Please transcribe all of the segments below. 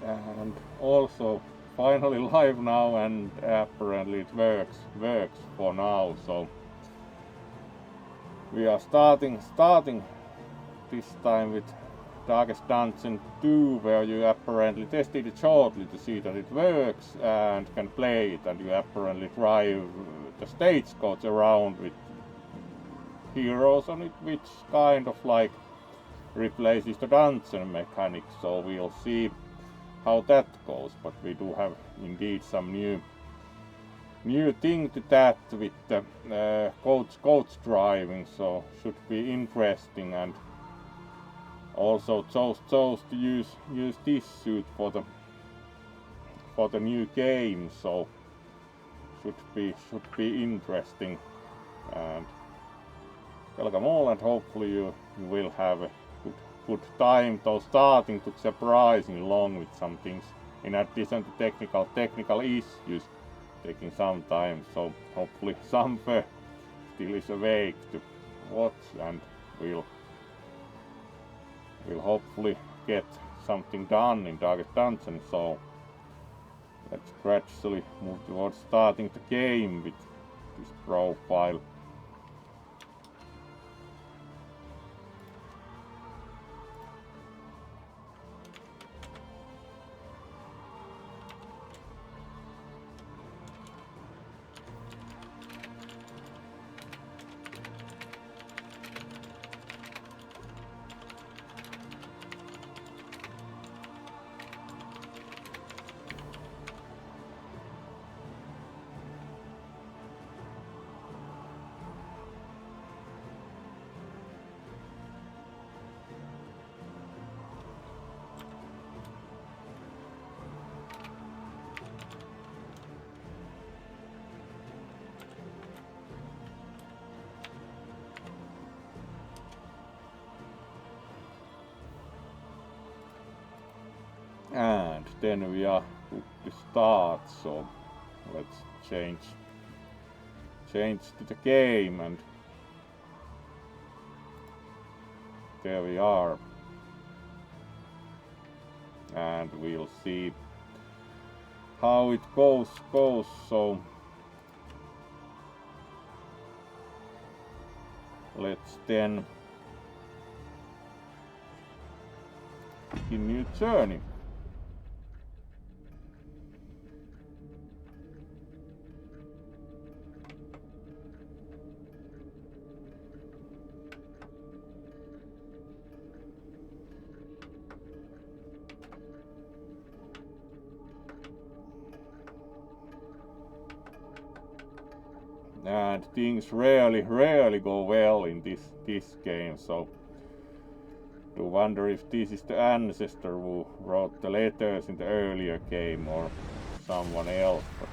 and also finally live now, and apparently it works for now. So we are starting this time with Darkest Dungeon 2, where you apparently tested it shortly to see that it works and can play it, and you apparently drive the stagecoach around with heroes on it, which kind of like replaces the dungeon mechanic. So we'll see how that goes, but we do have indeed some new thing to that with the coach driving, so should be interesting. And also chose to use this suit for the new game, so should be interesting. And welcome all, and hopefully you will have a good time, though starting took surprisingly long with some things in addition to technical issues taking some time. So hopefully Sampe still is awake to watch, and we'll hopefully get something done in Darkest Dungeon. So let's gradually move towards starting the game with this profile. And then we are good to start, so let's change to the game, and there we are. And we'll see how it goes. So let's then begin new journey. And things rarely go well in this game, so do wonder if this is the ancestor who wrote the letters in the earlier game or someone else, but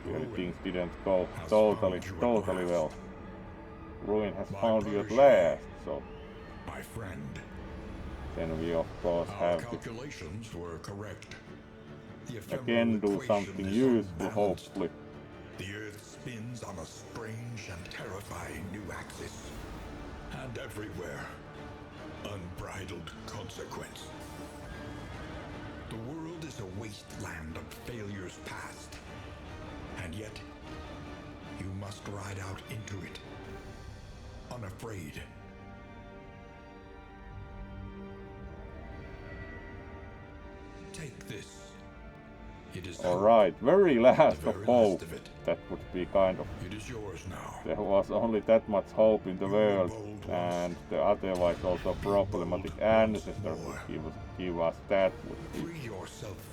really things didn't go totally well. Ruin has found you at last, so my friend. Then we of course have to calculations were correct. again do something useful, hopefully. The Earth spins on a strange and terrifying new axis. And everywhere, unbridled consequence. The world is a wasteland of failures past. And yet, you must ride out into it, unafraid. Take this. It is alright, very last of hope. That would be kind of... It is yours now. There was only that much hope in the world, and the otherwise also problematic ancestor would give us that would be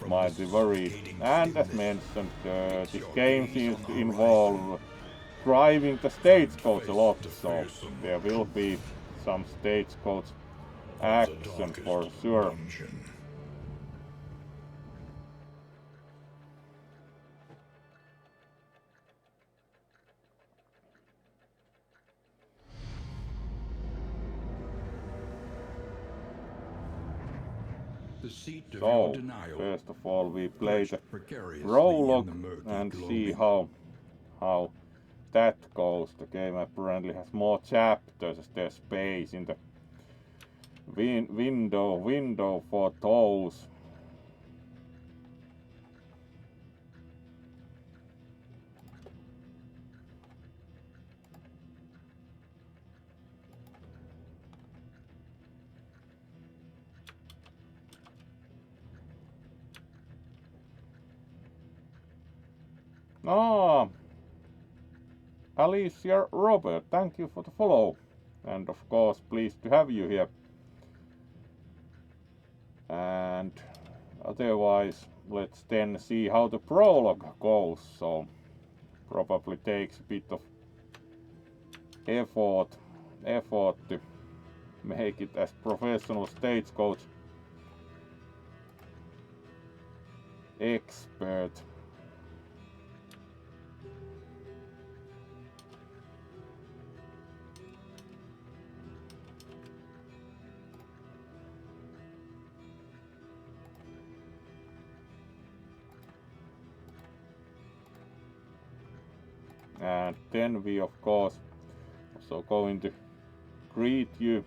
mighty worried. And as mentioned, this game seems to involve driving the stagecoach a lot, so there will be some stagecoach action for sure. So, first of all, we play the prologue and see how that goes. The game apparently has more chapters as there's space in the window for those. Ah, Alicia Robert, thank you for the follow. And of course, pleased to have you here. And otherwise, let's then see how the prologue goes. So, probably takes a bit of effort to make it as professional stagecoach expert. And then we of course also going to greet you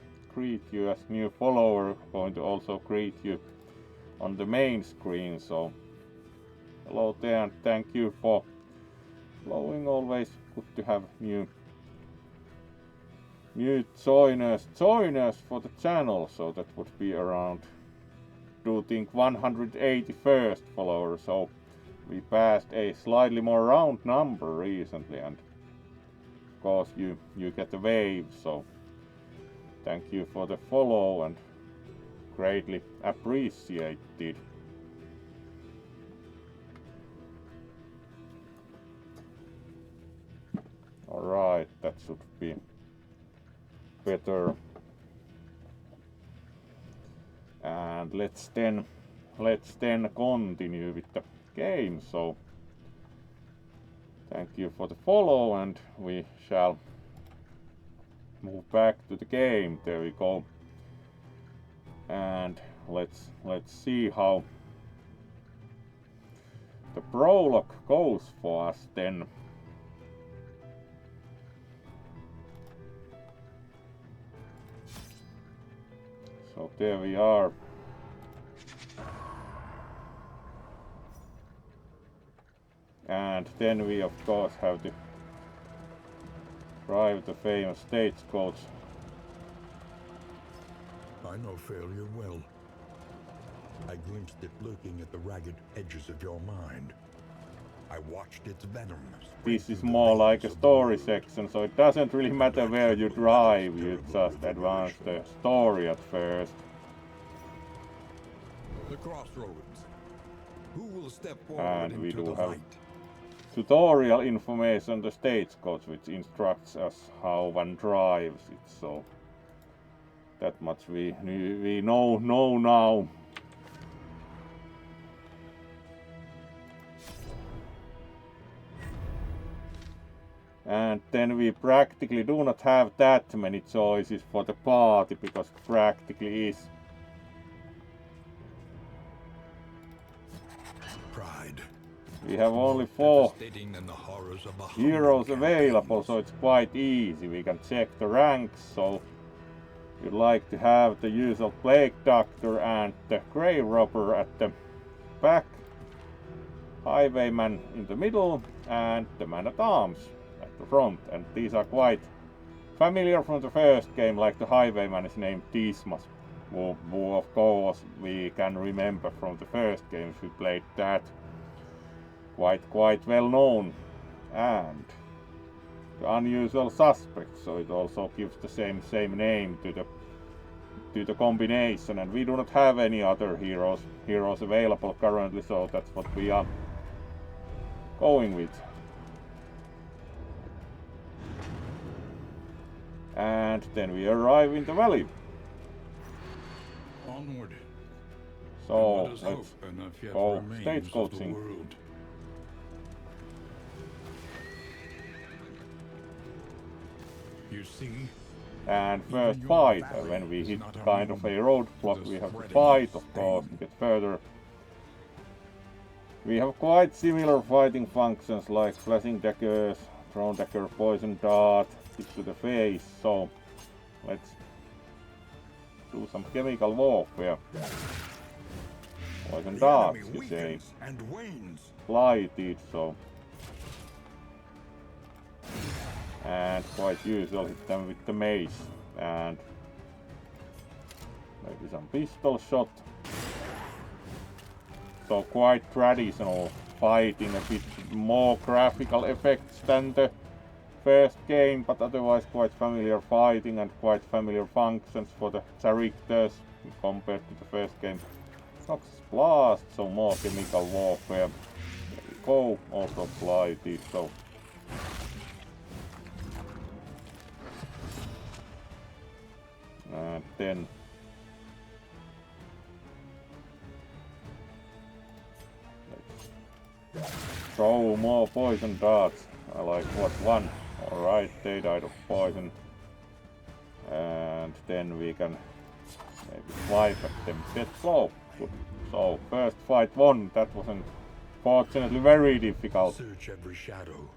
as new follower, going to also greet you on the main screen. So hello there and thank you for following. Always good to have new joiners for the channel. So that would be around, do think 181st follower. So we passed a slightly more round number recently, and of course you get the wave, so thank you for the follow and greatly appreciated. Alright, that should be better. And let's then continue with the game. So thank you for the follow and we shall move back to the game. There we go. And let's see how the prologue goes for us then. So there we are. And then we of course have to drive the famous stagecoach. I know failure well. I glimpsed it lurking at the ragged edges of your mind. I watched its venom. This is more like a story section, so it doesn't really matter where you drive, you just advance the story at first. The crossroads. Who will step forward And we into do the have light? tutorial information on the stagecoach, which instructs us how one drives it, so that much we know now. And then we practically do not have that many choices for the party, because practically is Pride. we have only 4 Devastating than the horrors of a heroes hunger available, campaigns. so it's quite easy. We can check the ranks, so you'd like to have the usual plague doctor and the grave robber at the back, highwayman in the middle, and the man at arms at the front. And these are quite familiar from the first game, like the highwayman is named Dismas, who of course we can remember from the first games we played that. Quite well known. And the unusual suspect, so it also gives the same name to the combination, and we do not have any other heroes available currently, so that's what we are going with. And then we arrive in the valley. Onward. So And let us let's hope enough yet go remains of the stagecoaching. world. You see, And first fight, when we hit kind of a roadblock, we have to fight, of course, to get further. We have quite similar fighting functions like flashing daggers, thrown dagger, poison dart, hit to the face, so let's do some chemical warfare. Poison the darts, enemy you say, weakens and wanes. blighted, so. And quite usual, hit them with the mace, and maybe some pistol shot. So quite traditional fighting, a bit more graphical effects than the first game, but otherwise quite familiar fighting and quite familiar functions for the characters compared to the first game. Noxus Blast, so more chemical warfare. There we go, also blighted, so. And then let's throw more poison darts. I like what one. Alright, they died of poison. And then we can maybe swipe at them. Get slow. Good. So first fight won. That was unfortunately very difficult. Search every shadow.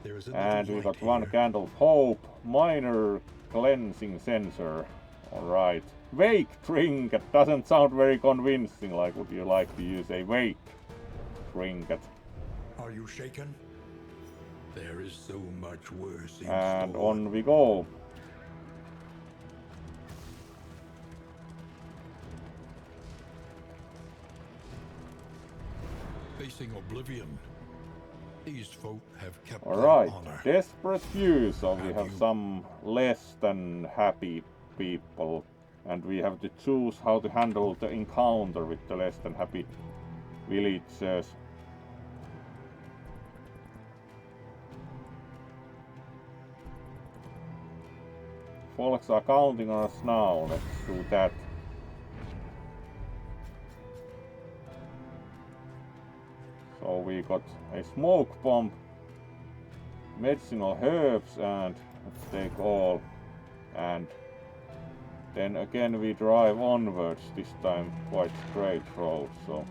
There is And we got one candle of hope. Minor cleansing sensor. Alright. Wake trinket doesn't sound very convincing. Like, would you like to use a wake trinket? Are you shaken? There is so much worse in And store. on we go. Facing oblivion. These folk have kept Alright, their honor. desperate few, so we Have have you- some less than happy people. And we have to choose how to handle the encounter with the less than happy villagers. Folks are counting on us now, let's do that. So we got a smoke bomb, medicinal herbs, and let's take all. And then again we drive onwards, this time quite straight road, so.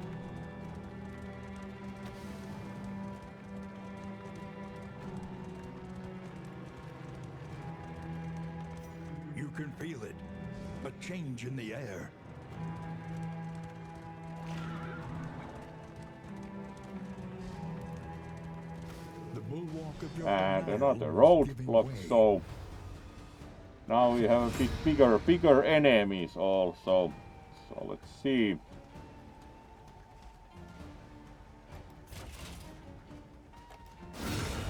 You can feel it. A change in the air. The bulwark of your And denial another was giving roadblock, way. so now we have a bit bigger enemies also. So let's see.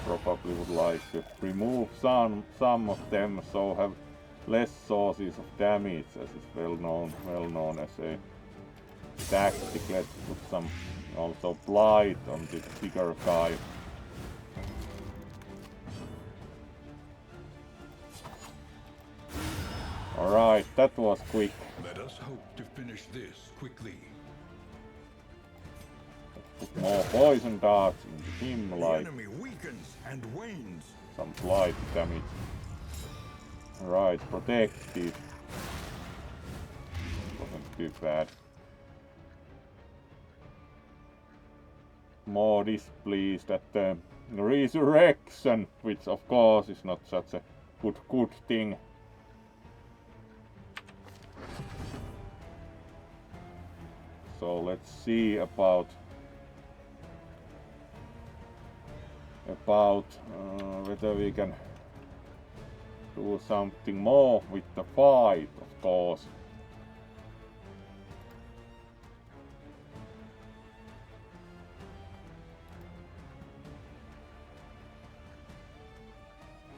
Probably would like to remove some of them, so have less sources of damage, as is well known as a tactic. Let's put some also blight on this bigger guy. Alright, that was quick. Let us hope to finish this quickly. Put more poison darts into him, The like enemy weakens and wanes. some blight damage. Right, protected. Wasn't too bad. More displeased at the resurrection, which of course is not such a good thing. So let's see about whether we can do something more with the fight, of course.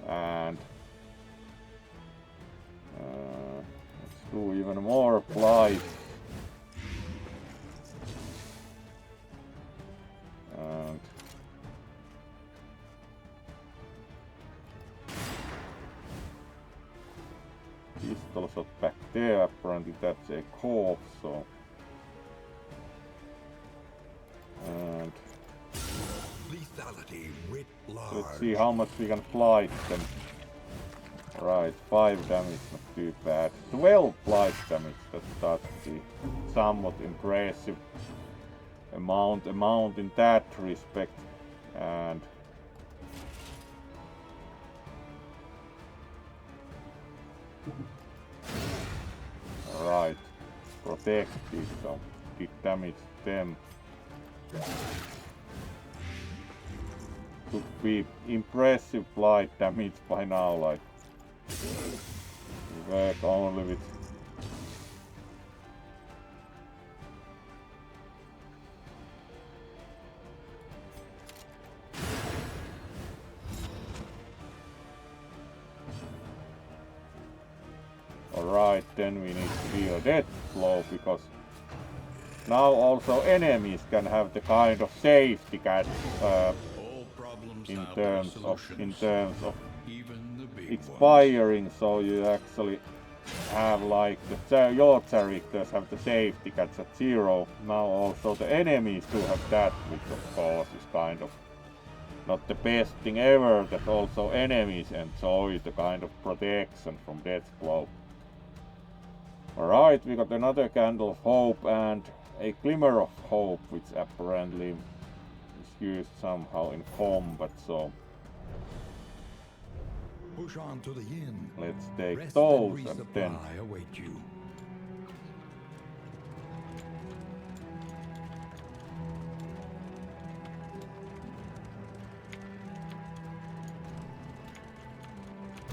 And let's do even more blight. And pistol shot back there, apparently that's a corpse, so. And Lethality writ large. let's see how much we can blight them. Right, 5 damage, not too bad. 12 blight damage, that starts to be somewhat impressive amount in that respect. And right, protected, so did damage them. Could be impressive blight damage by now, like we work only with Alright, then we need to deal death blow because now also enemies can have the kind of safety cat in terms of expiring, so you actually have like your characters have the safety cats at 0. Now also the enemies do have that, which of course is kind of not the best thing ever, that also enemies enjoy the kind of protection from death blow. Alright, we got another candle of hope and a glimmer of hope, which apparently is used somehow in combat, so Push on to the inn. let's take Rest those and and then resupply await you.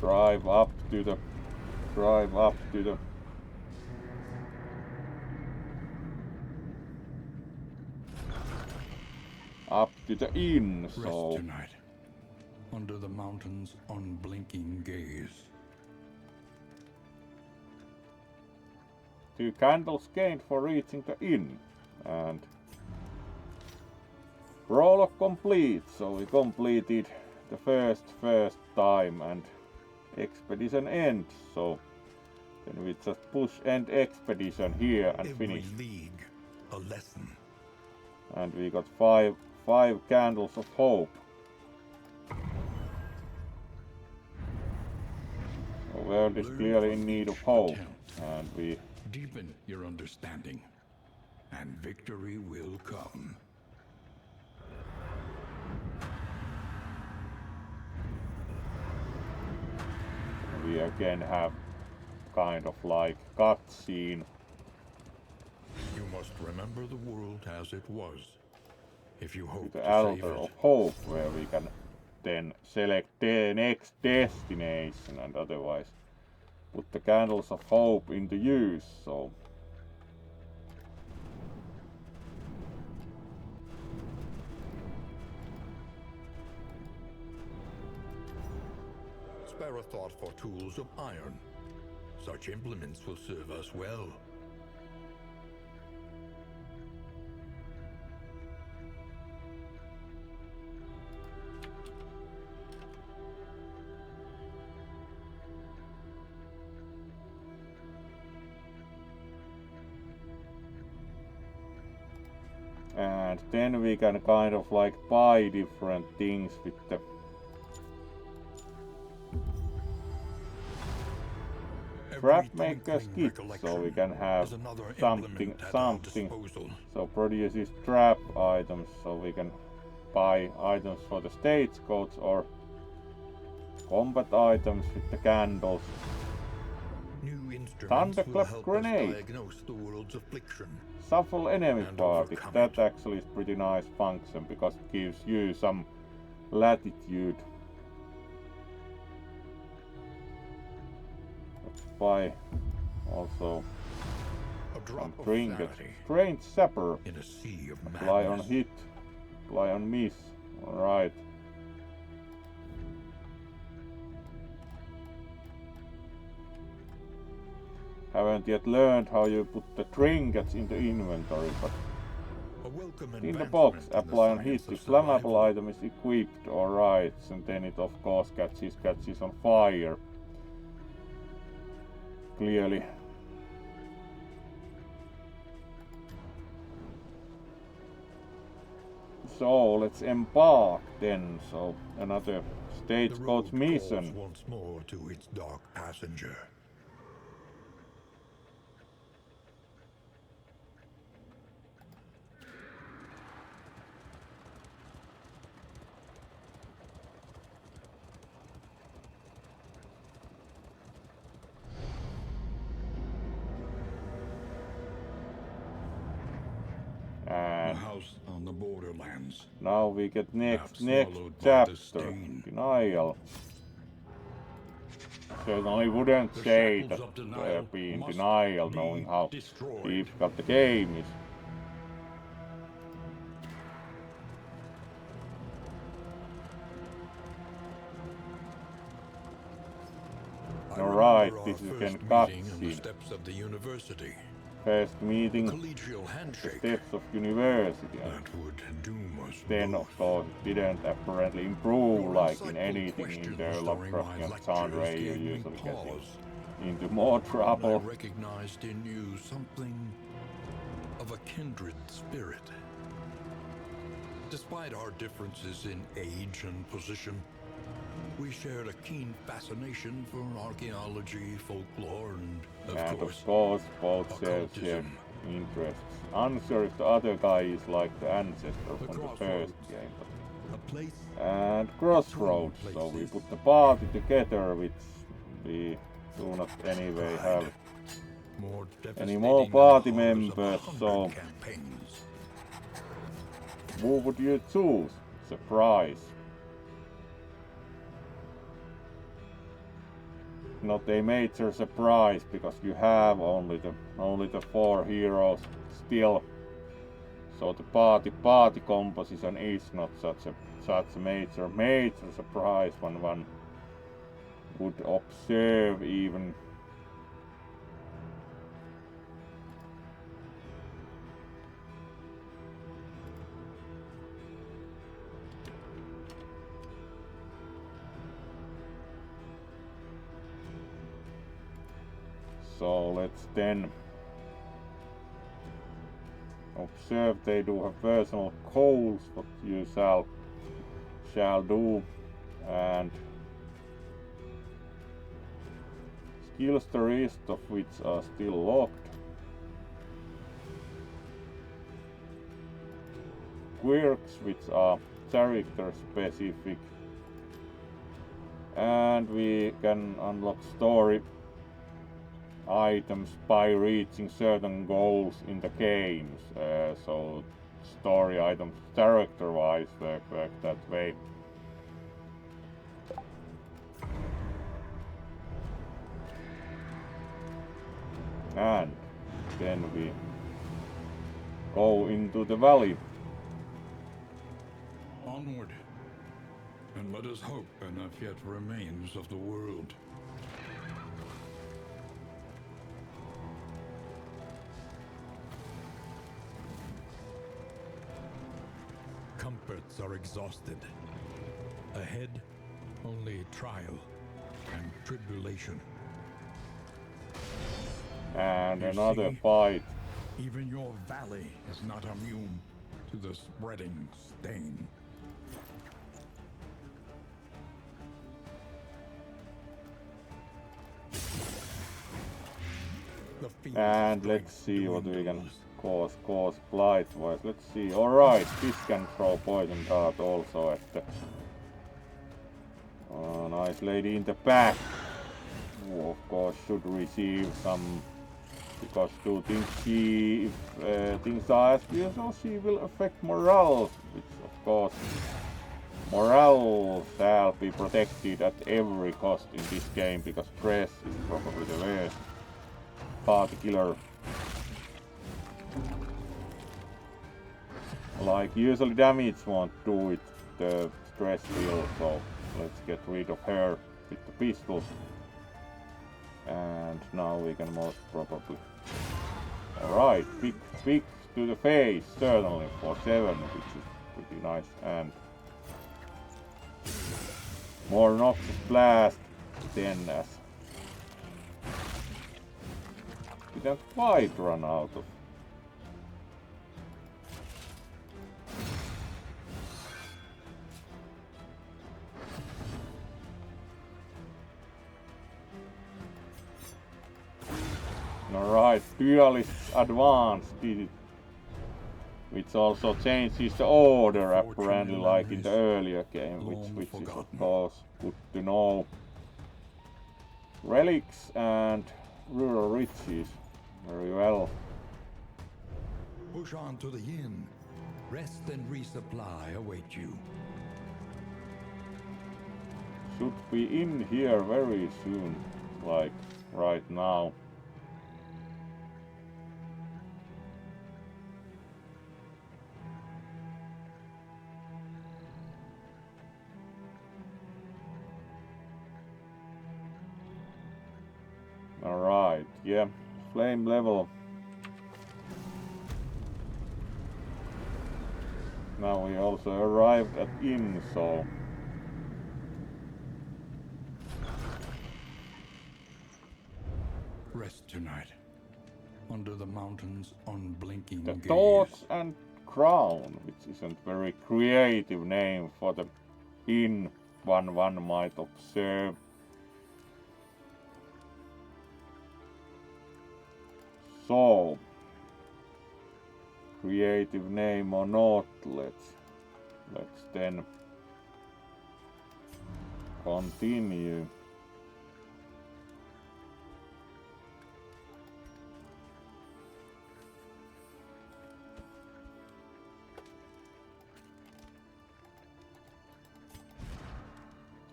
drive up to the inn, Rest so tonight, under the mountain's unblinking gaze. 2 candles gained for reaching the inn, and prologue complete, so we completed the first time, and expedition end, so then we just push end expedition here and Every finish. league, a lesson. And we got five candles of hope. The world is clearly in need of hope, and we Deepen your understanding, and victory will come. again have kind of like cutscene. You must remember the world as it was, if you hope The to save altar it. of hope, where we can then select the next destination and otherwise put the candles of hope into use. So Spare a thought for tools of iron. Such implements will serve us well. and then we can kind of like buy different things with the trap maker's kit, so we can have something. So produces trap items, so we can buy items for the stagecoach or combat items with the candles. New instruments will Thunderclap help grenade. us diagnose the world's affliction. Shuffle enemy And party. overcome That it. actually is pretty nice function because it gives you some latitude. Let's buy also A some drop of trinkets. sanity Strange sapper. in a sea of Apply on madness. hit. Apply on miss. Alright. Haven't yet learned how you put the trinkets in the inventory, but A welcome in the advancement box, in the apply on hit. science If of survival. flammable item is equipped, alright, and then it of course catches on fire. Clearly. So let's embark then. So another The stagecoach road calls mission. once more to its dark passenger. A And house on the borderlands. now we get next swallowed by the chapter. stain. Denial. Certainly wouldn't The say shackles that of denial be in must denial, be knowing how destroyed. difficult the game is. Alright, remember our this is again first meeting on the cutscene. steps of the university. First A meeting, collegial the handshake steps of university. And that would doom us then both. of course it didn't apparently improve Your like in insightful anything in the questions during my Lovecraftian lectures genre you gave me usually get pause. into more I trouble. recognized in you something of a kindred spirit. Despite our differences in age and position, we shared a keen fascination for archaeology, folklore, and And of of course, course both shared occultism. interests. Unsure if the other guy is like the ancestor The from the first crossroads. game. A place And Crossroads, between so we places. put the party together, which we do not anyway have more any more devastating party than the horrors of members, 100 so campaigns. who would you choose? Surprise. Not a major surprise because you have only the 4 heroes still. So the party composition is not such a major surprise when one would observe even. So let's then observe they do have personal goals what you shall do, and skills the rest of which are still locked. Quirks which are character specific, and we can unlock story items by reaching certain goals in the games. So story items character wise work that way. And then we go into the valley. Onward, and let us hope enough yet remains of the world. Comforts are exhausted. Ahead, only trial and tribulation. And You another see? fight. Even your valley is not immune to the spreading stain. The fiend's And strength let's see what we can dwindles. cause blight wise. Let's see. Alright, this can throw poison dart also at the nice lady in the back, who of course should receive some, because do things if things are as usual, she will affect morale, which of course morale shall be protected at every cost in this game, because stress is probably the worst party killer. Like usually damage won't do it, the stress will, so let's get rid of her with the pistols. And now we can most probably... Alright, pick to the face, certainly, for 7, which is pretty nice. And more Noxus Blast, 10 as... Didn't quite run out of... Alright, Duelist's Advanced did it, which also changes the order apparently like in the earlier game, which is of course good to know. Relics and Rural Riches, very well. Push on to the inn. Rest and resupply await you. Should be in here very soon, like right now. Alright, yeah. Flame level. Now we also arrived at inn, so Rest tonight. Under the mountain's unblinking the gaze. Thoughts and Crown, which isn't very creative name for the inn, one might observe. So, creative name or not, let's then continue.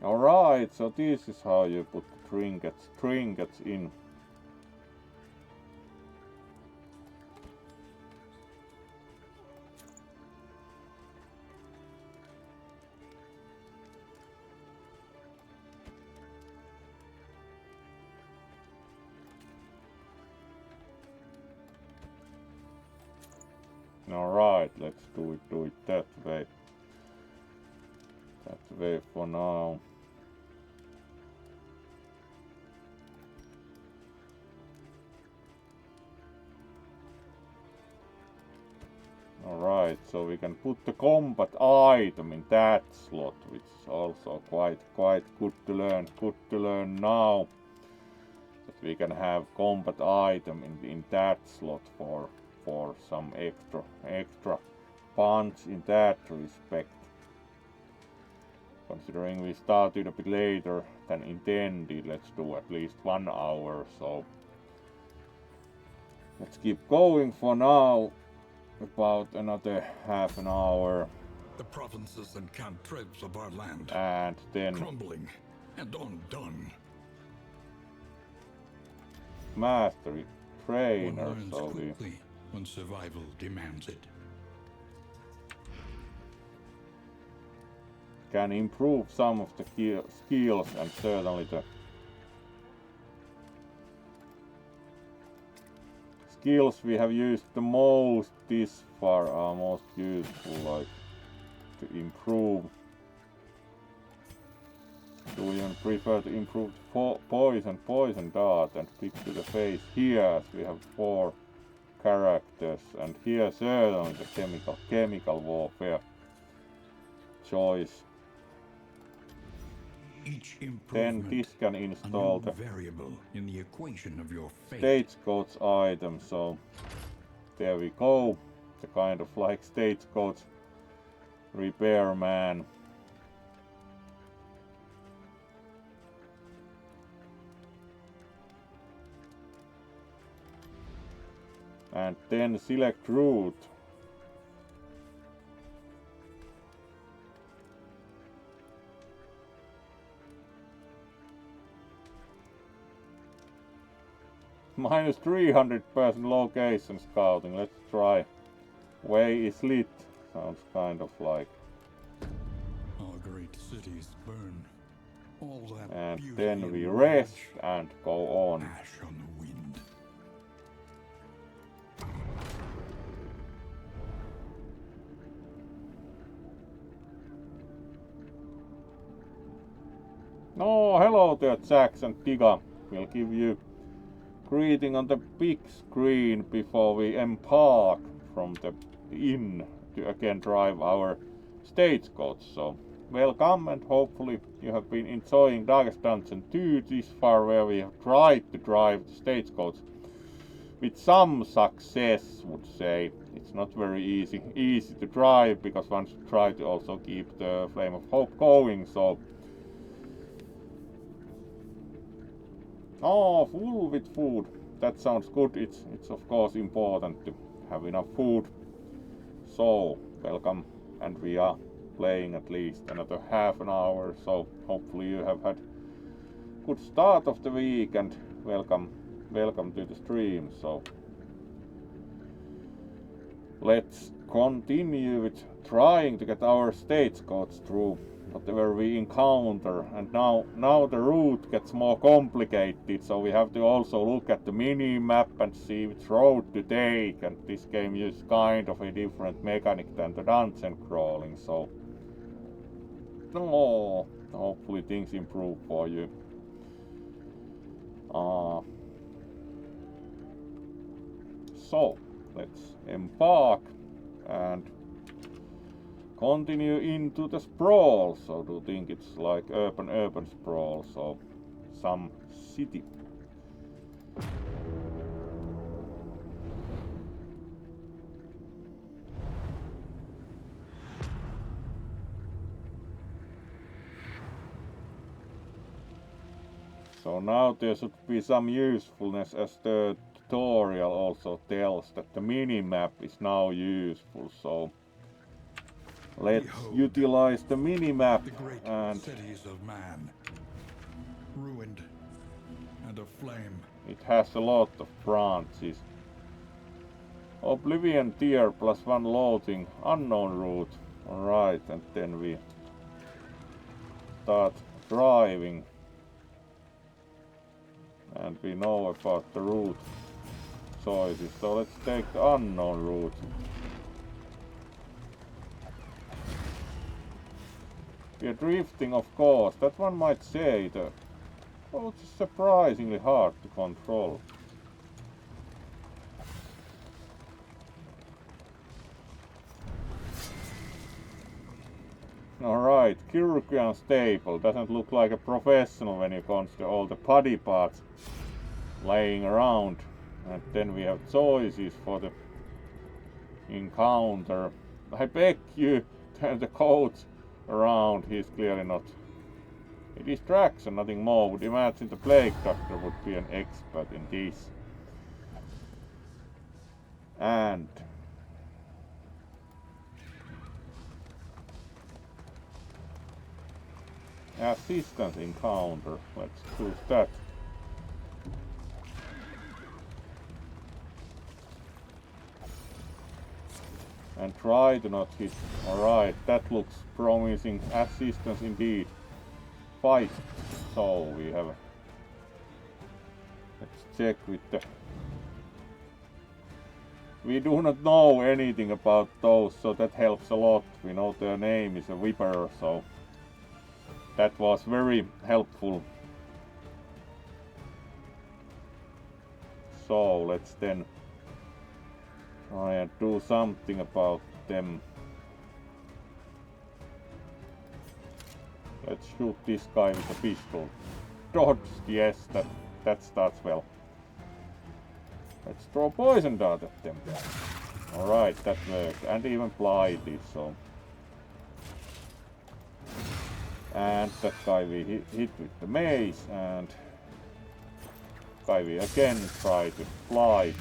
Alright, so this is how you put the trinkets in. Alright, let's do it that way. That way for now. Alright, so we can put the combat item in that slot, which is also quite good to learn. Good to learn now that we can have combat item in that slot for some extra punch in that respect. Considering we started a bit later than intended, let's do at least 1 hour, so let's keep going for now. About another half an hour. The provinces and cantrevs of our land And then crumbling and undone. mastery trainer, One learns so we quickly when survival demands it. can improve some of the skills, and certainly the skills we have used the most this far are most useful, like to improve. Do we even prefer to improve poison dart and pick to the face? Here, as we have 4 characters, and here certainly the chemical warfare choice. Each Then improvement this can a install new the variable in the equation of your fate. stagecoach item, so there we go. The kind of like stagecoach repairman. And then select route. Minus 300% location scouting. Let's try. Way is lit. Sounds kind of like. Our great cities burn. All that And beauty then we and rest knowledge, and go on. ash on the wind. No, hello there, Jax and Tiga. We'll give you greeting on the big screen before we embark from the inn to again drive our stagecoach. So welcome, and hopefully you have been enjoying Darkest Dungeon 2 this far, where we have tried to drive the stagecoach with some success, would say. It's not very easy to drive, because once you try to also keep the Flame of Hope going, so oh, full with food. That sounds good. It's of course important to have enough food. So, welcome. And we are playing at least another half an hour. So, hopefully you have had good start of the week, and welcome to the stream. So, let's continue with trying to get our stagecoach through whatever we encounter. And now the route gets more complicated, so we have to also look at the mini map and see which road to take. And this game uses kind of a different mechanic than the dungeon crawling, so hopefully things improve for you. So let's embark and continue into the sprawl. So do you think it's like urban sprawl, so some city. So now there should be some usefulness, as the tutorial also tells that the mini-map is now useful. So let's utilize the mini-map. The great And cities of man, ruined and aflame. it has a lot of branches. Oblivion tier +1 loading, unknown route. Alright, and then we start driving. And we know about the route choices, so let's take the unknown route. We are drifting, of course. That one might say the road is surprisingly hard to control. Alright, Kyrgyzstan stable. Doesn't look like a professional when you consider all the body parts laying around. And then we have choices for the encounter. I beg you, turn the coach around. He's clearly not a distraction, nothing more. Would imagine the plague doctor would be an expert in this. And assistance encounter. Let's choose that. And try to not hit. Alright, that looks promising. Assistance indeed. Fight. So we have. Let's check with the. We do not know anything about those, so that helps a lot. We know their name is a Whipper, so that was very helpful. So let's then try and do something about them. Let's shoot this guy with a pistol. Dodge, yes, that starts well. Let's throw poison dart at them. Alright, that worked. And even blighted, so. And that guy we hit with the mace, and guy we again try to fly.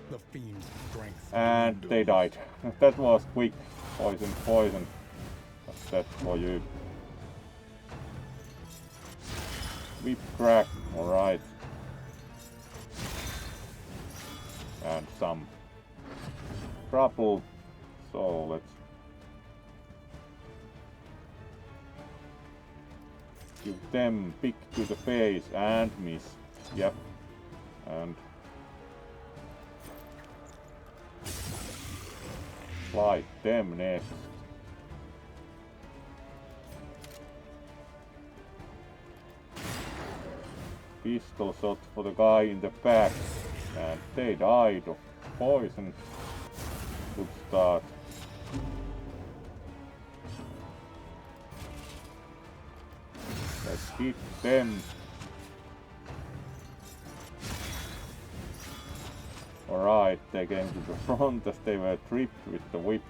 The fiend's strength. And they died. That was quick. Poison. That's for you. Whip crack, alright. And some trouble. So let's give them pick to the face and miss. Yep. And fight them next. Pistol shot for the guy in the back, and they died of poison. Good start. Let's hit them. Alright, they came to the front as they were tripped with the whip.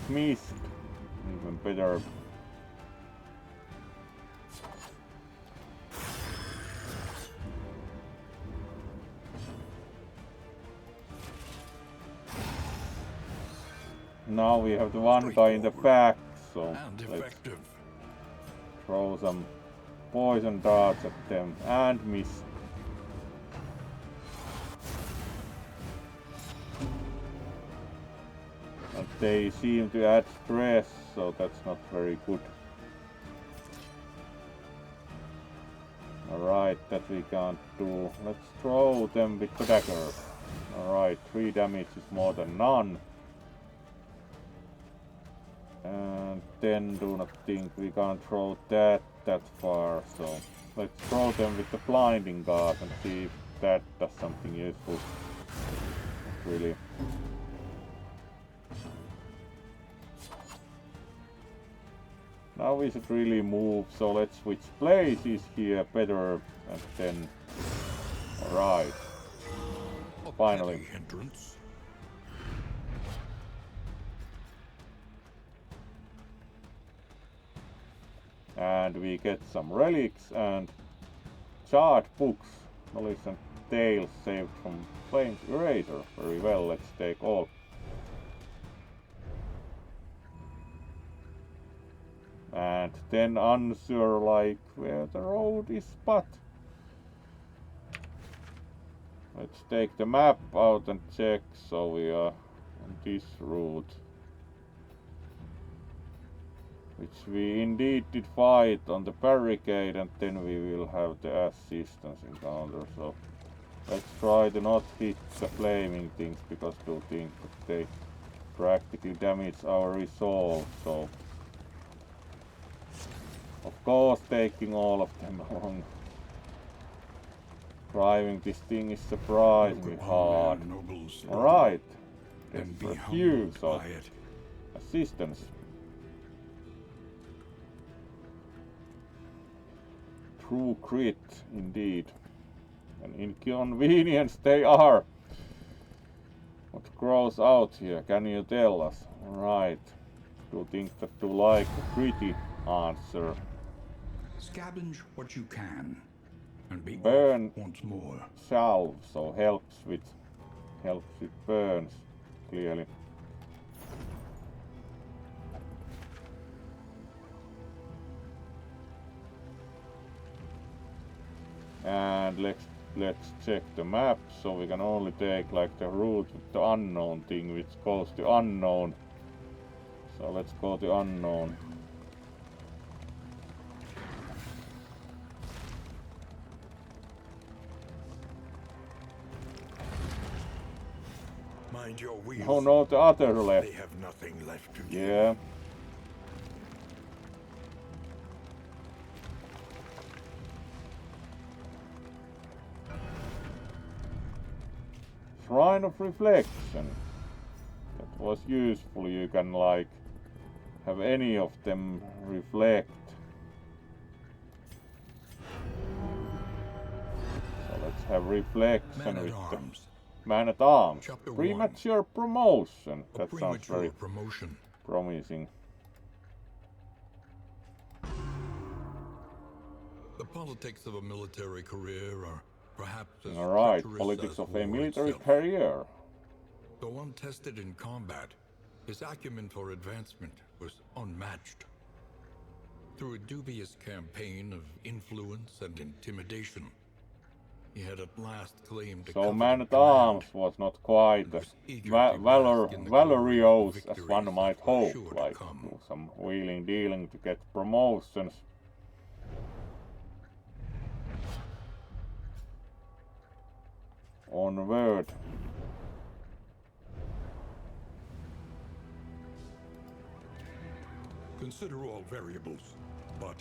Missed. Even better. Now we have the one guy in the back, so let's throw some poison darts at them and miss. they seem to add stress, so that's not very good. Alright, that we can't do. Let's throw them with the dagger. Alright, 3 damage is more than none. And then do not think we can't throw that far, so let's throw them with the blinding guard and see if that does something useful. Not really. Now we should really move, so let's switch places here better, and then... Alright. Finally. And we get some relics and charred books, knowledge and tales saved from Flame's eraser. Very well, let's take all. And then answer like where the road is, but let's take the map out and check, so we are on this route, which we indeed did fight on the barricade, and then we will have the assistance encounter. So let's try to not hit the flaming things, because I do think that they practically damage our resolve. So of course taking all of them along. Driving this thing is surprisingly hard. Alright, there's refuse of assistance. True grit, indeed. An inconvenience they are. What grows out here, can you tell us? Alright, do you think that you like a gritty answer? Scavenge what you can, and be burn once more. Salve, so helps with burns, clearly. And let's check the map, so we can only take like the route with the unknown thing, which goes to unknown. So let's go to unknown. Mind your wheels. Oh no, the other left. They have nothing left to give. Yeah. Shrine of Reflection. That was useful. You can like have any of them reflect. So let's have reflection with the Man at Arms. Premature promotion. That sounds very promising. The politics of a military career are perhaps as Alright, treacherous politics as of a war military itself. career. Though untested in combat, his acumen for advancement was unmatched. Through a dubious campaign of influence and intimidation, he had at last claimed a So Man at Arms was not quite as valorious as one might hope, like do some wheeling dealing to get promotions. Onward. Consider all variables, but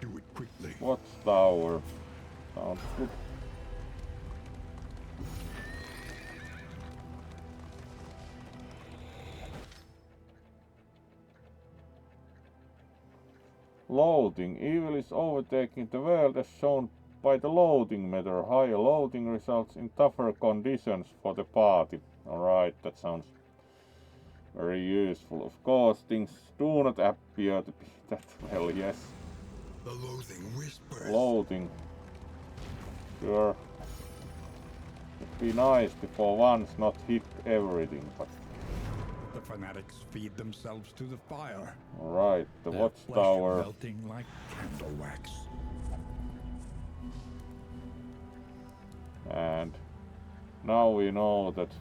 do it quickly. Watchtower. Sounds good. Loading. Evil is overtaking the world as shown by the loading meter. Higher loading results in tougher conditions for the party. Alright, that sounds very useful. Of course, things do not appear to be that well, yes. The loathing whispers. Loading. Sure. It'd be nice to for once not hit everything, but... The fanatics feed themselves to the fire. Alright, the watchtower. Melting like candle wax. And now we know that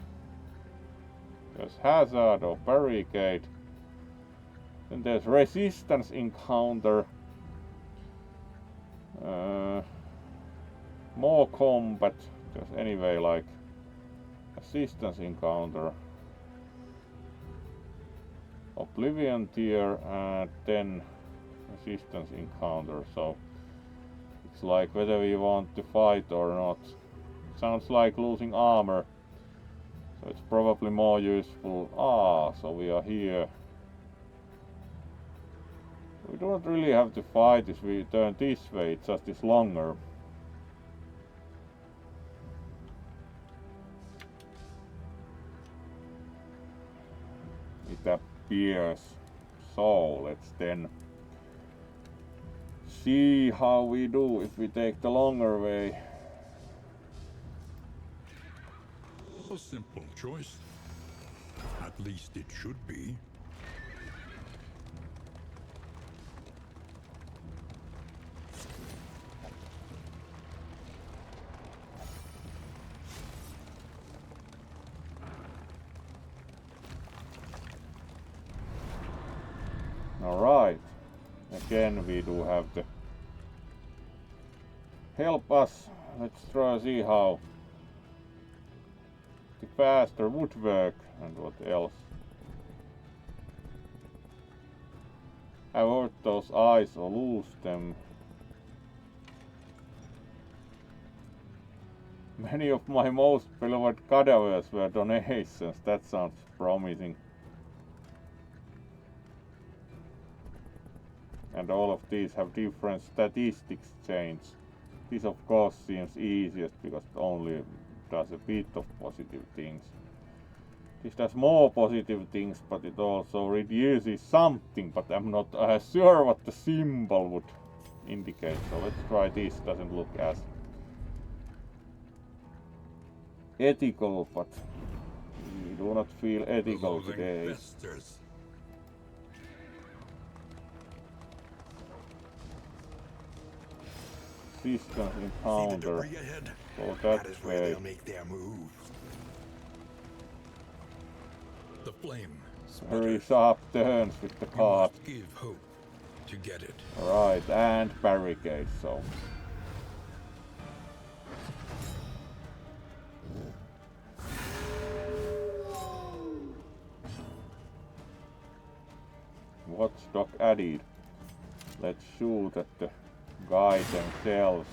There's hazard or barricade. Then there's resistance encounter. More combat. There's anyway like assistance encounter. Oblivion tier and then resistance encounter. So it's like whether we want to fight or not. Sounds like losing armor. So it's probably more useful. So we are here. We don't really have to fight if we turn this way, it just is longer. It appears. So let's then see how we do if we take the longer way. A simple choice. At least it should be. Alright. Again we do have to help us. Let's try to see how the faster woodwork and what else. Avert those eyes or lose them. Many of my most beloved cadavers were donations. That sounds promising. And all of these have different statistics change. This of course seems easiest because it only does a bit of positive things. This does more positive things, but it also reduces something, but I'm not sure what the symbol would indicate. So let's try this. Doesn't look as ethical, but we do not feel ethical today. Festers. Distance encounter. So that is where way. they'll make their move. The flame. Very sharp turns with the cart. Give hope to get it. Right, and barricade, so. Watchdog added. Let's shoot at the guys themselves.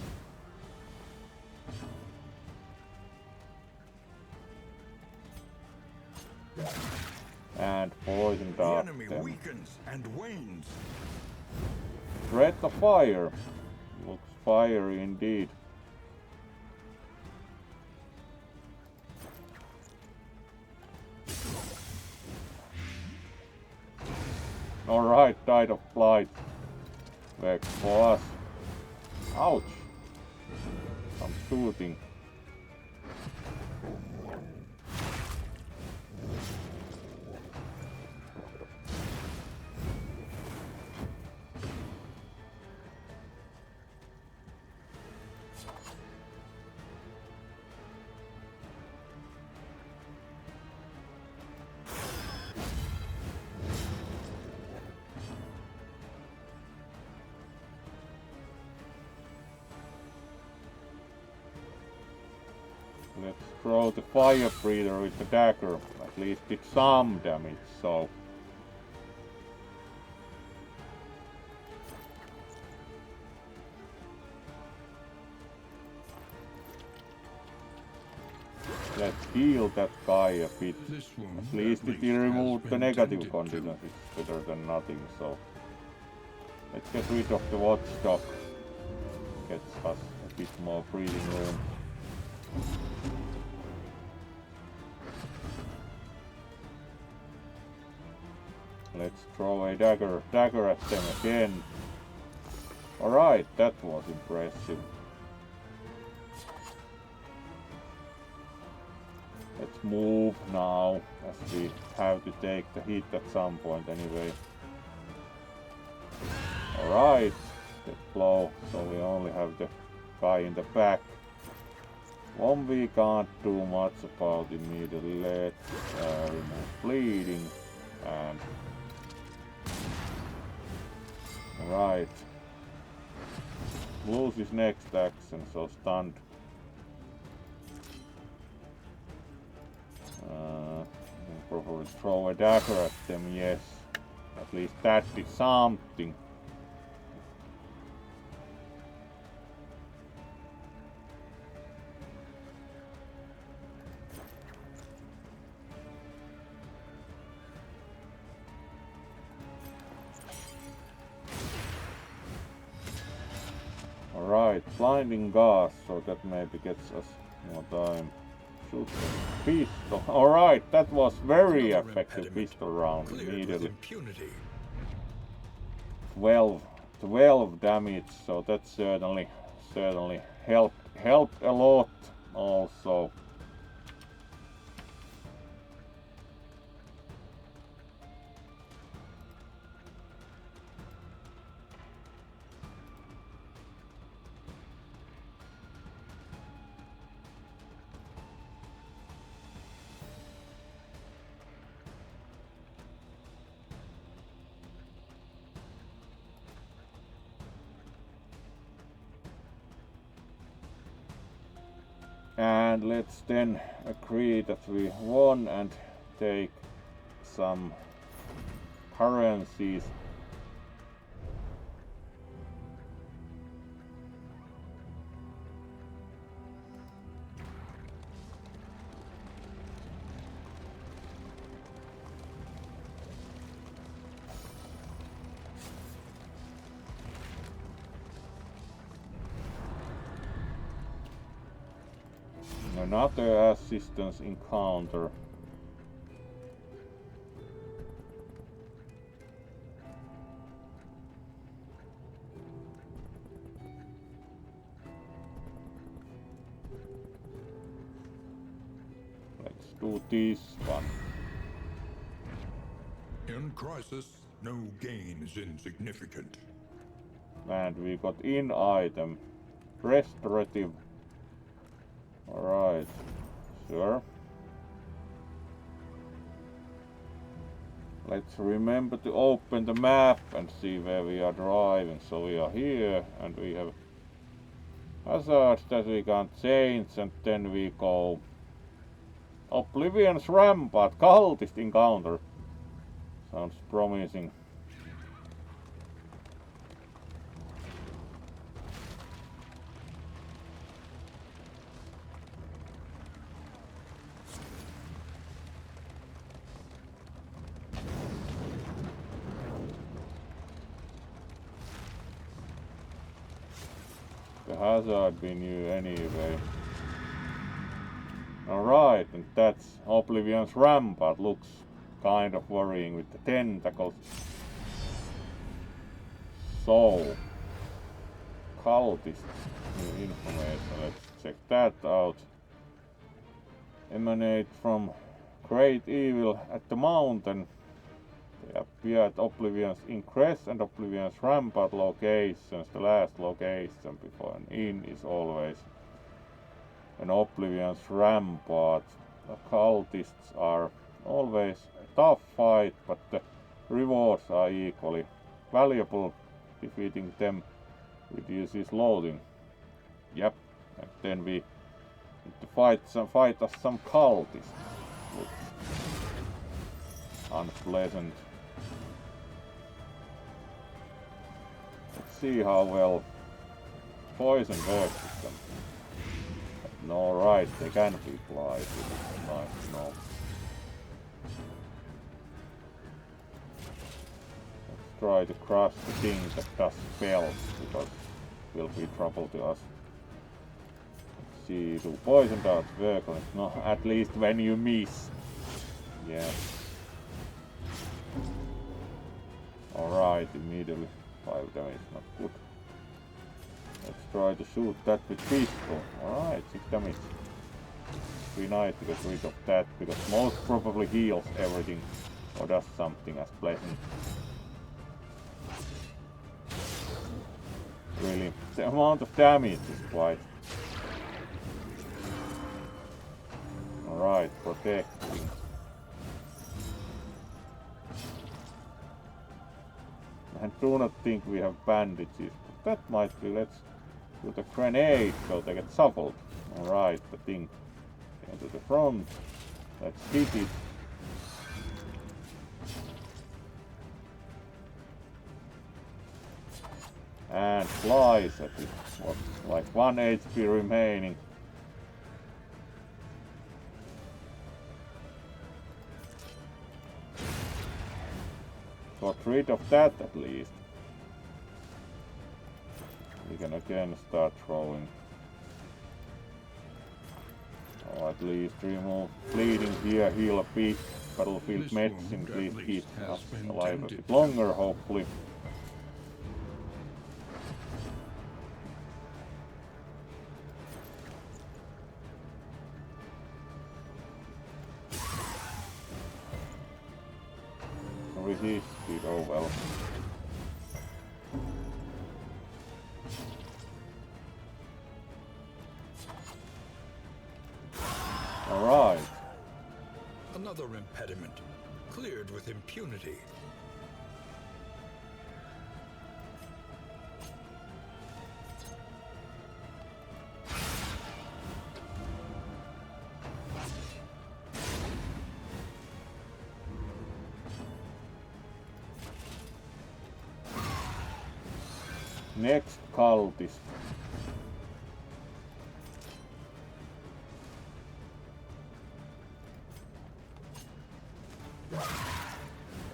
And poison dart The enemy them. weakens and wanes. Threat of fire. Looks fiery indeed. Alright, Tide of Blight. Works for us. Ouch! I'm shooting. Let's throw the fire breather with the dagger. At least did some damage, so. Let's heal that guy a bit. At least it removed the negative conditions. It's better than nothing, so. Let's get rid of the watchdog. Gets us a bit more breathing room. Let's throw a dagger at them again. Alright, that was impressive. Let's move now, as we have to take the hit at some point anyway. Alright, get low, so we only have the guy in the back. One we can't do much about immediately. Let's remove bleeding and right. Lose his next action, so stunned. Probably throw a dagger at them, yes. At least that did something. Alright, blinding gas, so that maybe gets us more time. Shoot the pistol. Alright, that was very effective pistol round immediately. 12 damage, so that certainly helped a lot also. And let's then agree that we won and take some currencies. Another assistance encounter. Let's do this one. In crisis, no gain is insignificant. And we got in item. Restorative. Alright, sure. Let's remember to open the map and see where we are driving. So we are here and we have hazards that we can't change, and then we go Oblivion's Rampart, cultist encounter. Sounds promising. The hazard we knew anyway. Alright, and that's Oblivion's Rampart. Looks kind of worrying with the tentacles. So, cultists, new information, let's check that out. Emanate from great evil at the mountain. They appear at Oblivion's Ingress and Oblivion's Rampart locations. The last location before an inn is always an Oblivion's Rampart. The cultists are always a tough fight, but the rewards are equally valuable. Defeating them reduces loading. Yep, and then we need to fight us some cultists. Looks unpleasant. Let's see how well poison works with them. No, right, they can be applied. Nice, no. Let's try to crush the thing that does spells, because it will be trouble to us. Let's see, do poison darts work on it? No, at least when you miss. Yeah. Alright, immediately 5 damage, not good. Let's try to shoot that with pistol. Alright, 6 damage. Be nice to get rid of that, because most probably heals everything or does something as pleasant. Really, the amount of damage is quite Alright, protecting. And do not think we have bandages, but that might be. Let's do the grenade so they get shuffled. Alright, the thing. Into the front. Let's hit it. And flies at it. What's like 1 HP remaining. Got rid of that at least. We can again start throwing. Or at least remove bleeding here, heal a bit. Battlefield medicine, please keep us alive a bit longer, hopefully. Resisted, oh well. Alright. Another impediment, cleared with impunity. Next cultist.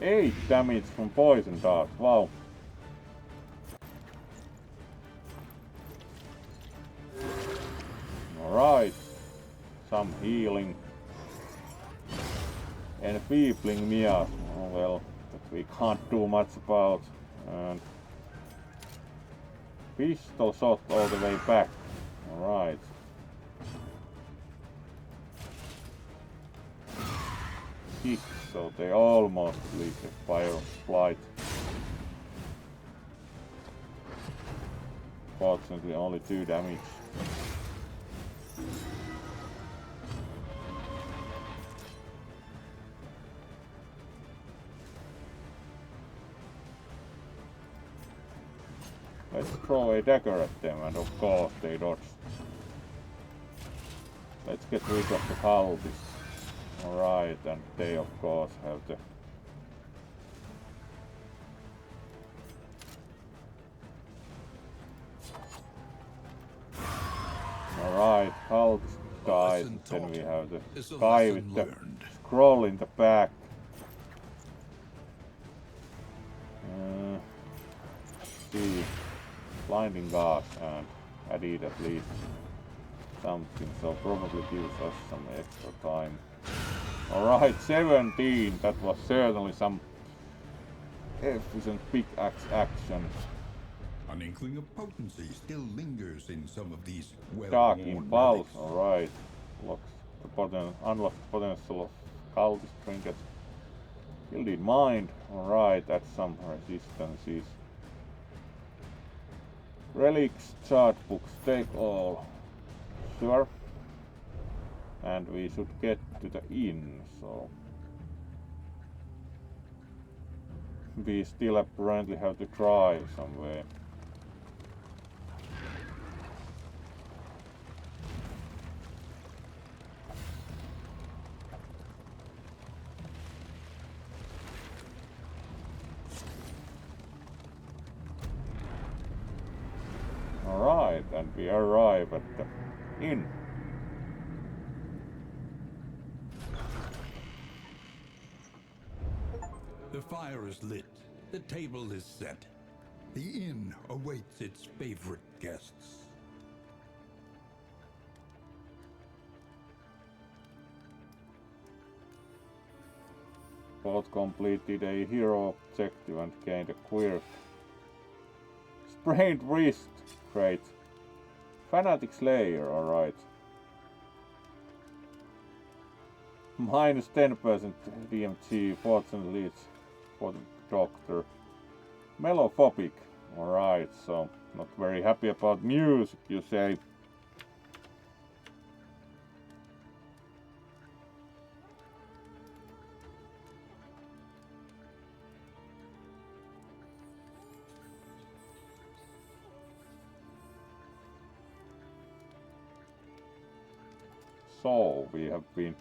8 damage from poison dart, wow. Alright. Some healing. Enfeebling miasma, oh well, that we can't do much about. And pistol shot all the way back. Alright. Six, so they almost leave the fire flight. Fortunately only 2 damage. Let's throw a dagger at them, and of course they dodge. Let's get rid of the cultists. Alright, and they of course have the... Alright, cultist died, and then we have the guy with the scroll in the back. See. Blinding gas and added at least something, so probably gives us some extra time. Alright, 17, that was certainly some efficient pickaxe action. An inkling of potency still lingers in some of these Dark well-worn impulse, relics. alright. Unlocks the potential of cultist trinkets. Gilded mind, alright, that's some resistances. Relics, chart books, take all. Sure. And we should get to the inn, so... We still apparently have to drive somewhere. Alright, and we arrive at the inn. The fire is lit. The table is set. The inn awaits its favorite guests. Both completed a hero objective and gained a quirk. Sprained wrist, great. Fanatic Slayer, alright. Minus 10% DMT, fortunately it's for the doctor. Melophobic, alright, so not very happy about music, you say. So we have been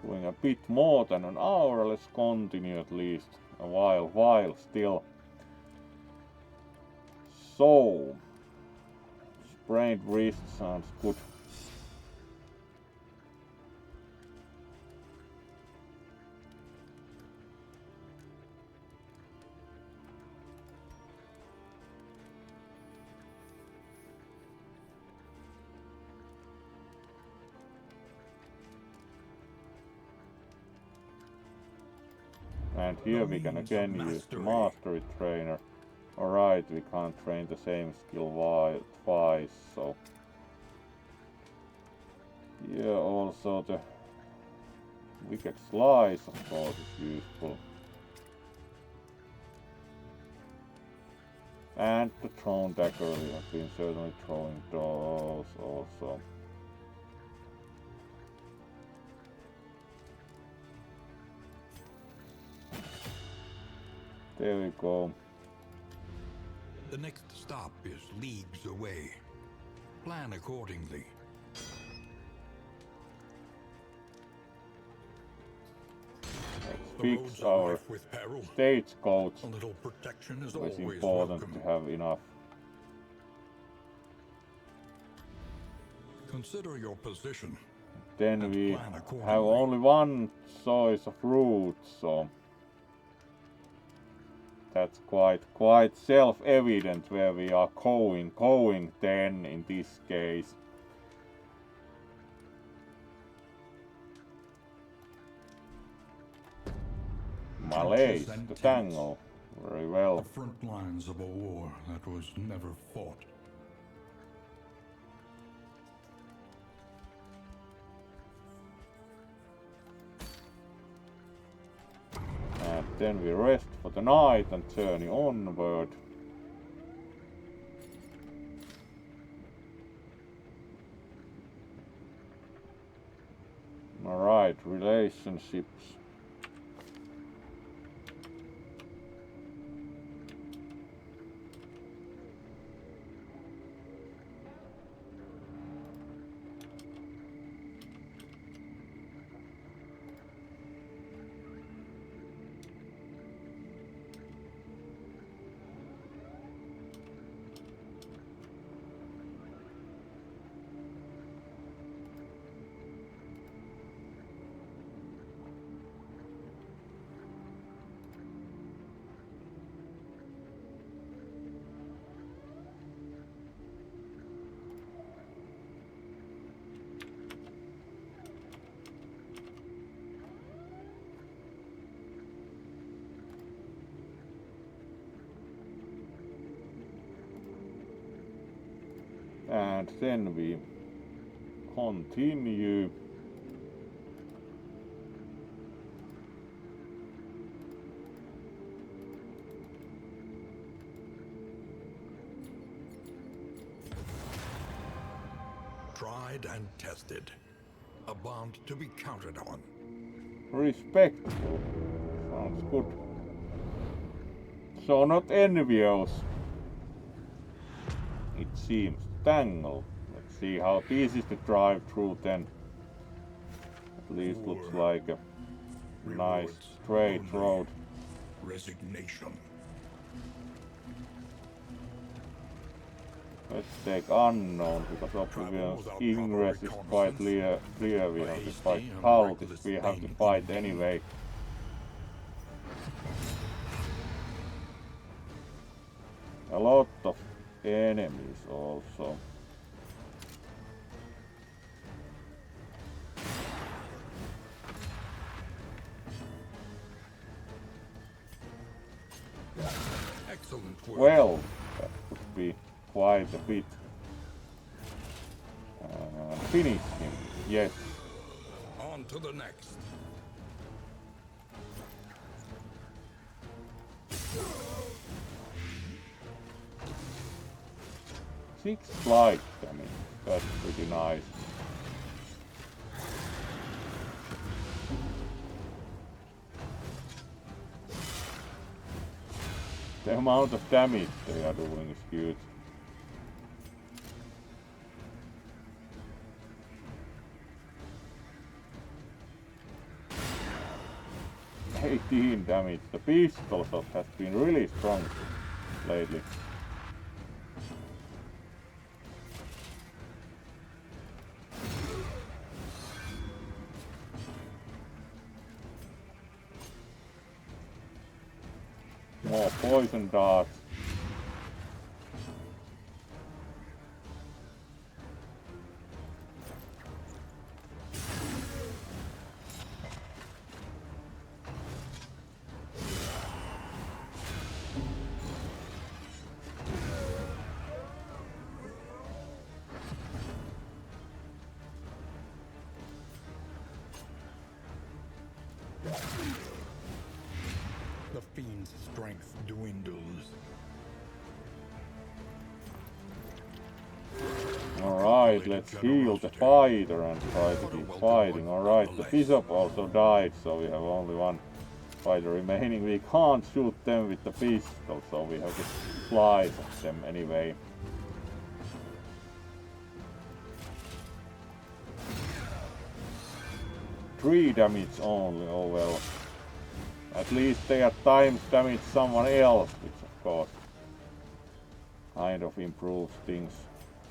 doing a bit more than an hour. Let's continue at least a while still. So sprained wrist sounds good. And here we can again use the mastery trainer. Alright, we can't train the same skill twice, so yeah, also the wicked slice of course is useful. And the thrown dagger, we have been certainly throwing those also. There we go. The next stop is leagues away. Plan accordingly. Let's fix our stagecoach. A little protection is It's always important welcome. to have enough. Consider your position. Then we have only one choice of route, so that's quite self-evident where we are going then in this case. Malaise, the tango, very well. The front lines of a war that was never fought. And then we rest for the night and journey onward. Alright, relationships. And then we continue. Tried and tested. A bond to be counted on. Respectful. Sounds good. So not envious. It seems. Tangle. Let's see how easy is to drive through then. At least looks like a nice straight road. Resignation. Let's take unknown because Oblivion's ingress is quite clear. We have to fight cultists. We have to fight anyway. A lot of enemies also. Excellent work. Well, that would be quite a bit. Finish him, yes. On to the next. Six flight damage, that's pretty nice. The amount of damage they are doing is huge. 18 damage. The pistol shot has been really strong lately. More poison darts. The fiend's strength dwindles. Alright, let's heal the fighter and try to keep fighting. Alright, the bishop also died, so we have only one fighter remaining. We can't shoot them with the pistol, so we have to slice at them anyway. Three damage only, oh well. At least they at times damage someone else, which of course kind of improves things.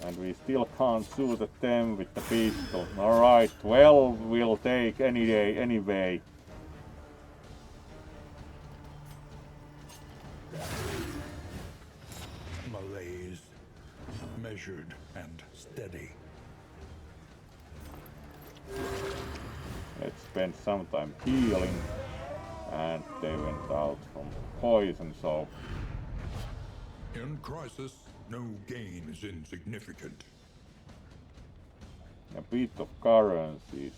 And we still can't shoot at them with the pistol. Alright, 12 will take any day, anyway. Malaise, measured and steady. Let's spend some time healing. And they went out from poison, so... In crisis, no gain is insignificant. A bit of currencies.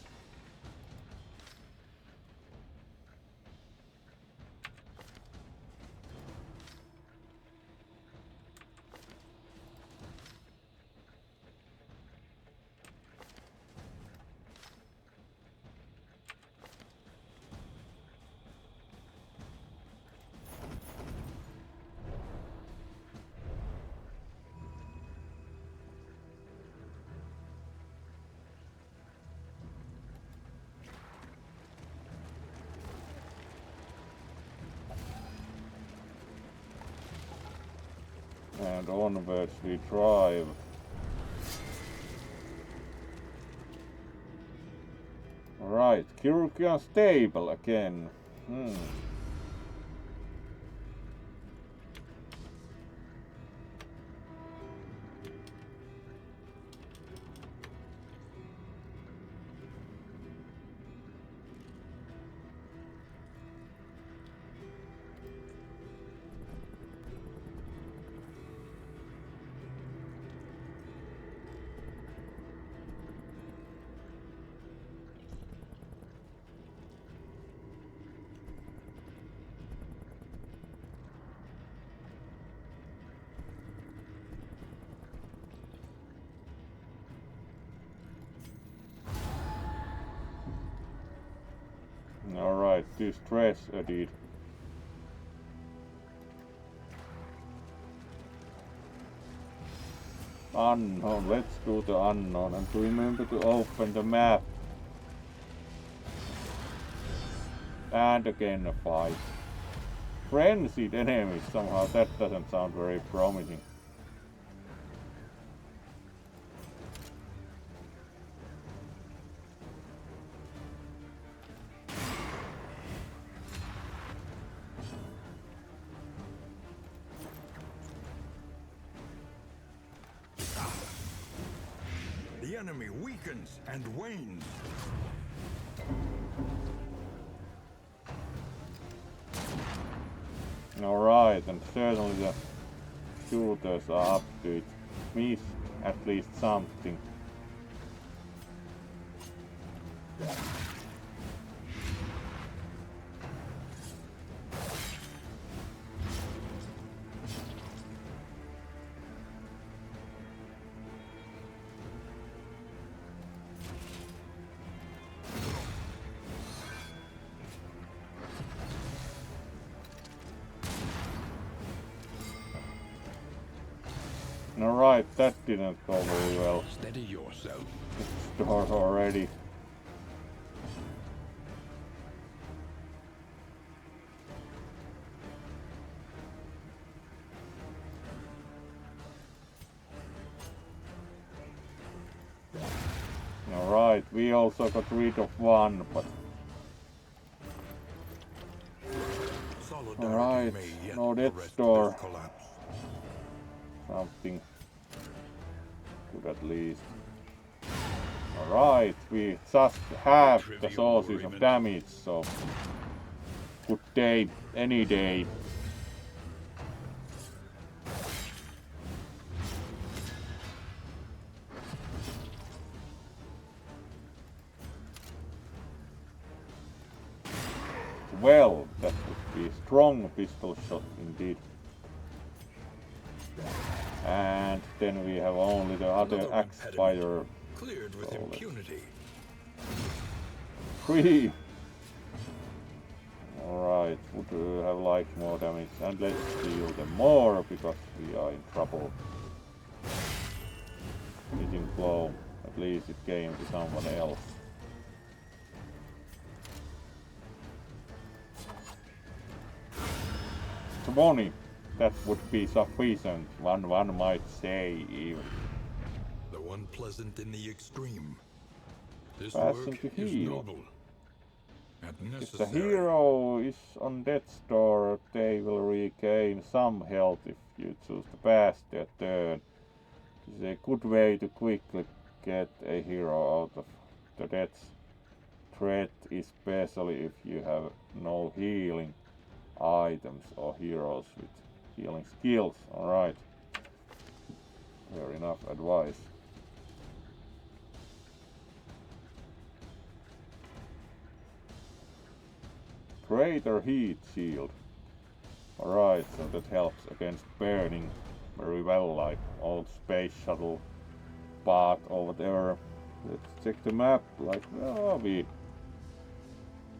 And onwards we drive. Right, Kyrukian stable again. Alright, distress edit. Unknown, let's do the unknown and remember to open the map. And again a fight. Frenzied enemies, somehow that doesn't sound very promising. The enemy weakens and wanes. Alright, and certainly the shooters are up to it. Missed at least something. Alright, that didn't go very well. Steady yourself. It's dark already. Alright, we also got rid of one, but... Alright, no Death Store. Something good at least. Alright, we just have the sources of damage, so... Good day, any day. Well, that would be a strong pistol shot indeed. And then we have only the other axe fire. Cleared with impunity. 3. Alright, would have liked more damage, and let's deal them more because we are in trouble. Hitting blow, at least it came to someone else. 20, that would be sufficient, one might say even. Though unpleasant in the extreme, this Passing work to is heal. noble and If the necessary. hero is on death's door, they will regain some health if you choose to pass their turn. This is a good way to quickly get a hero out of the death threat, especially if you have no healing items or heroes with healing skills. Alright. Fair enough advice. Greater heat shield. Alright, so that helps against burning very well, like old space shuttle part or whatever. Let's check the map, like where are we?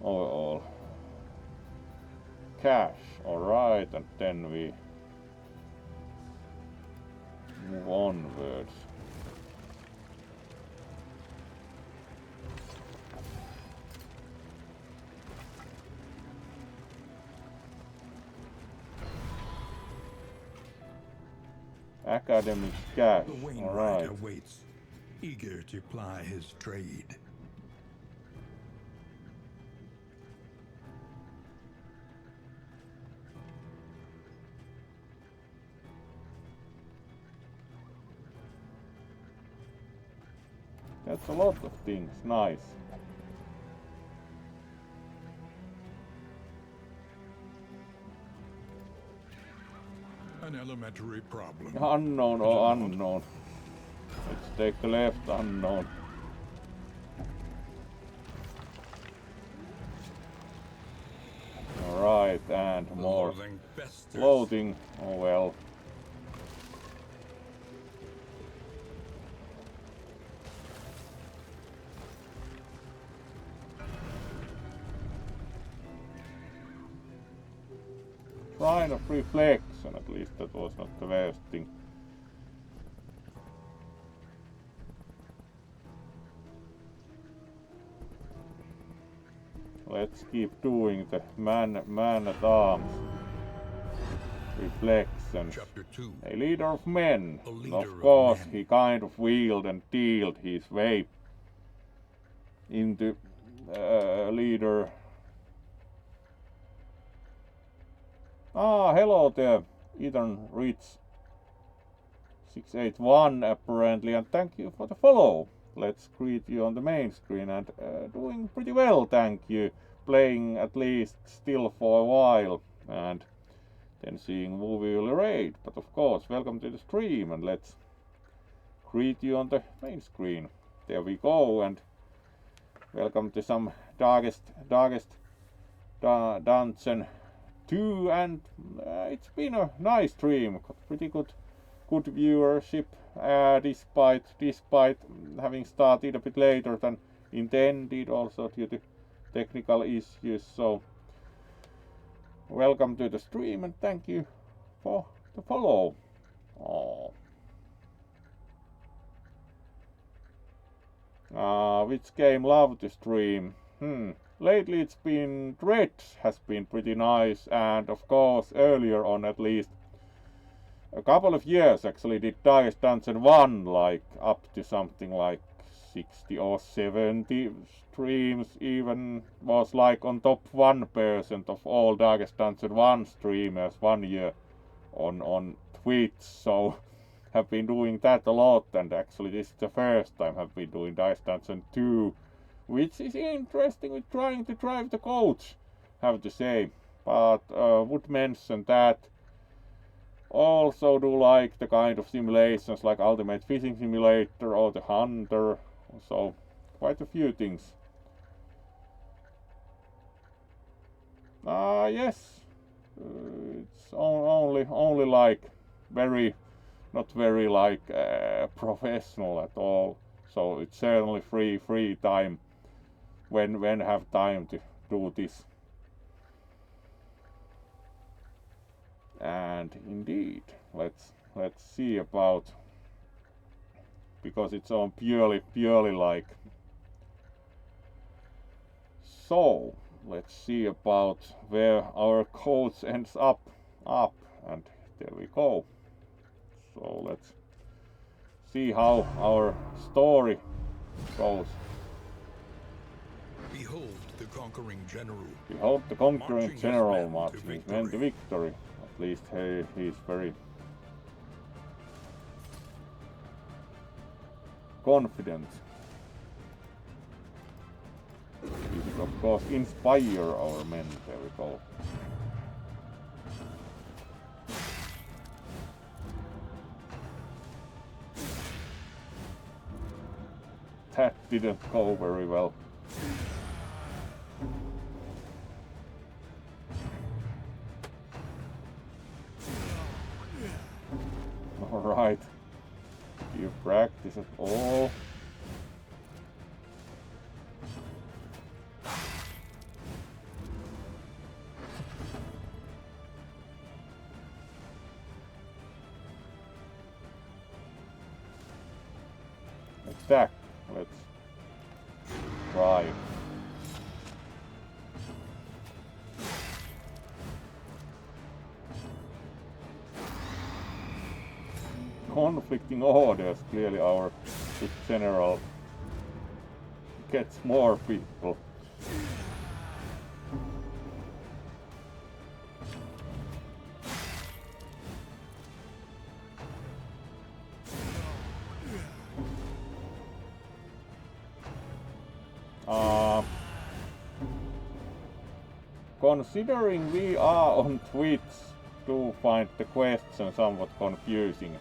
Overall. Cache, alright, and then we move onwards. Academic cache, The Wainwright alright. awaits, eager to ply his trade. That's a lot of things, nice. An elementary problem. Unknown or unknown. Let's take the left unknown. Alright, and more Loathing festers. loading. Oh well. Sign of reflection, at least that was not the worst thing. Let's keep doing the man at arms reflections. Chapter 2. A leader of men. A leader Of of course, men. he kind of wheeled and dealed his way into leader. Ah, hello there, Ethan Rich 681 apparently, and thank you for the follow. Let's greet you on the main screen, and doing pretty well, thank you. Playing at least still for a while, and then seeing movie will raid. But of course, welcome to the stream, and let's greet you on the main screen. There we go, and welcome to some darkest dungeon 2, and it's been a nice stream. Got pretty good viewership, despite having started a bit later than intended, also due to technical issues. So welcome to the stream, and thank you for the follow. Which game love to stream? Lately it's been Dread has been pretty nice, and of course earlier on, at least a couple of years actually, did Darkest Dungeon 1, like up to something like 60 or 70 streams, even was like on top 1% of all Darkest Dungeon 1 streamers 1 year on Twitch, so have been doing that a lot, and actually this is the first time have been doing Darkest Dungeon 2, which is interesting with trying to drive the coach, have to say, but would mention that also do like the kind of simulations like Ultimate Fishing Simulator or the Hunter, so quite a few things. Yes, it's only like not very like professional at all, so it's certainly free time when have time to do this. And indeed, let's see about, because it's on purely like, so let's see about where our coach ends up, and there we go. So let's see how our story goes. Behold the conquering general. Behold the conquering general marching marching his men to victory. At least he's very confident. He should of course inspire our men. There we go. That didn't go very well. Alright. You practice at all. Attack. Let's try. Conflicting orders. Clearly our general gets more people. Considering we are on Twitch, do find the question somewhat confusing.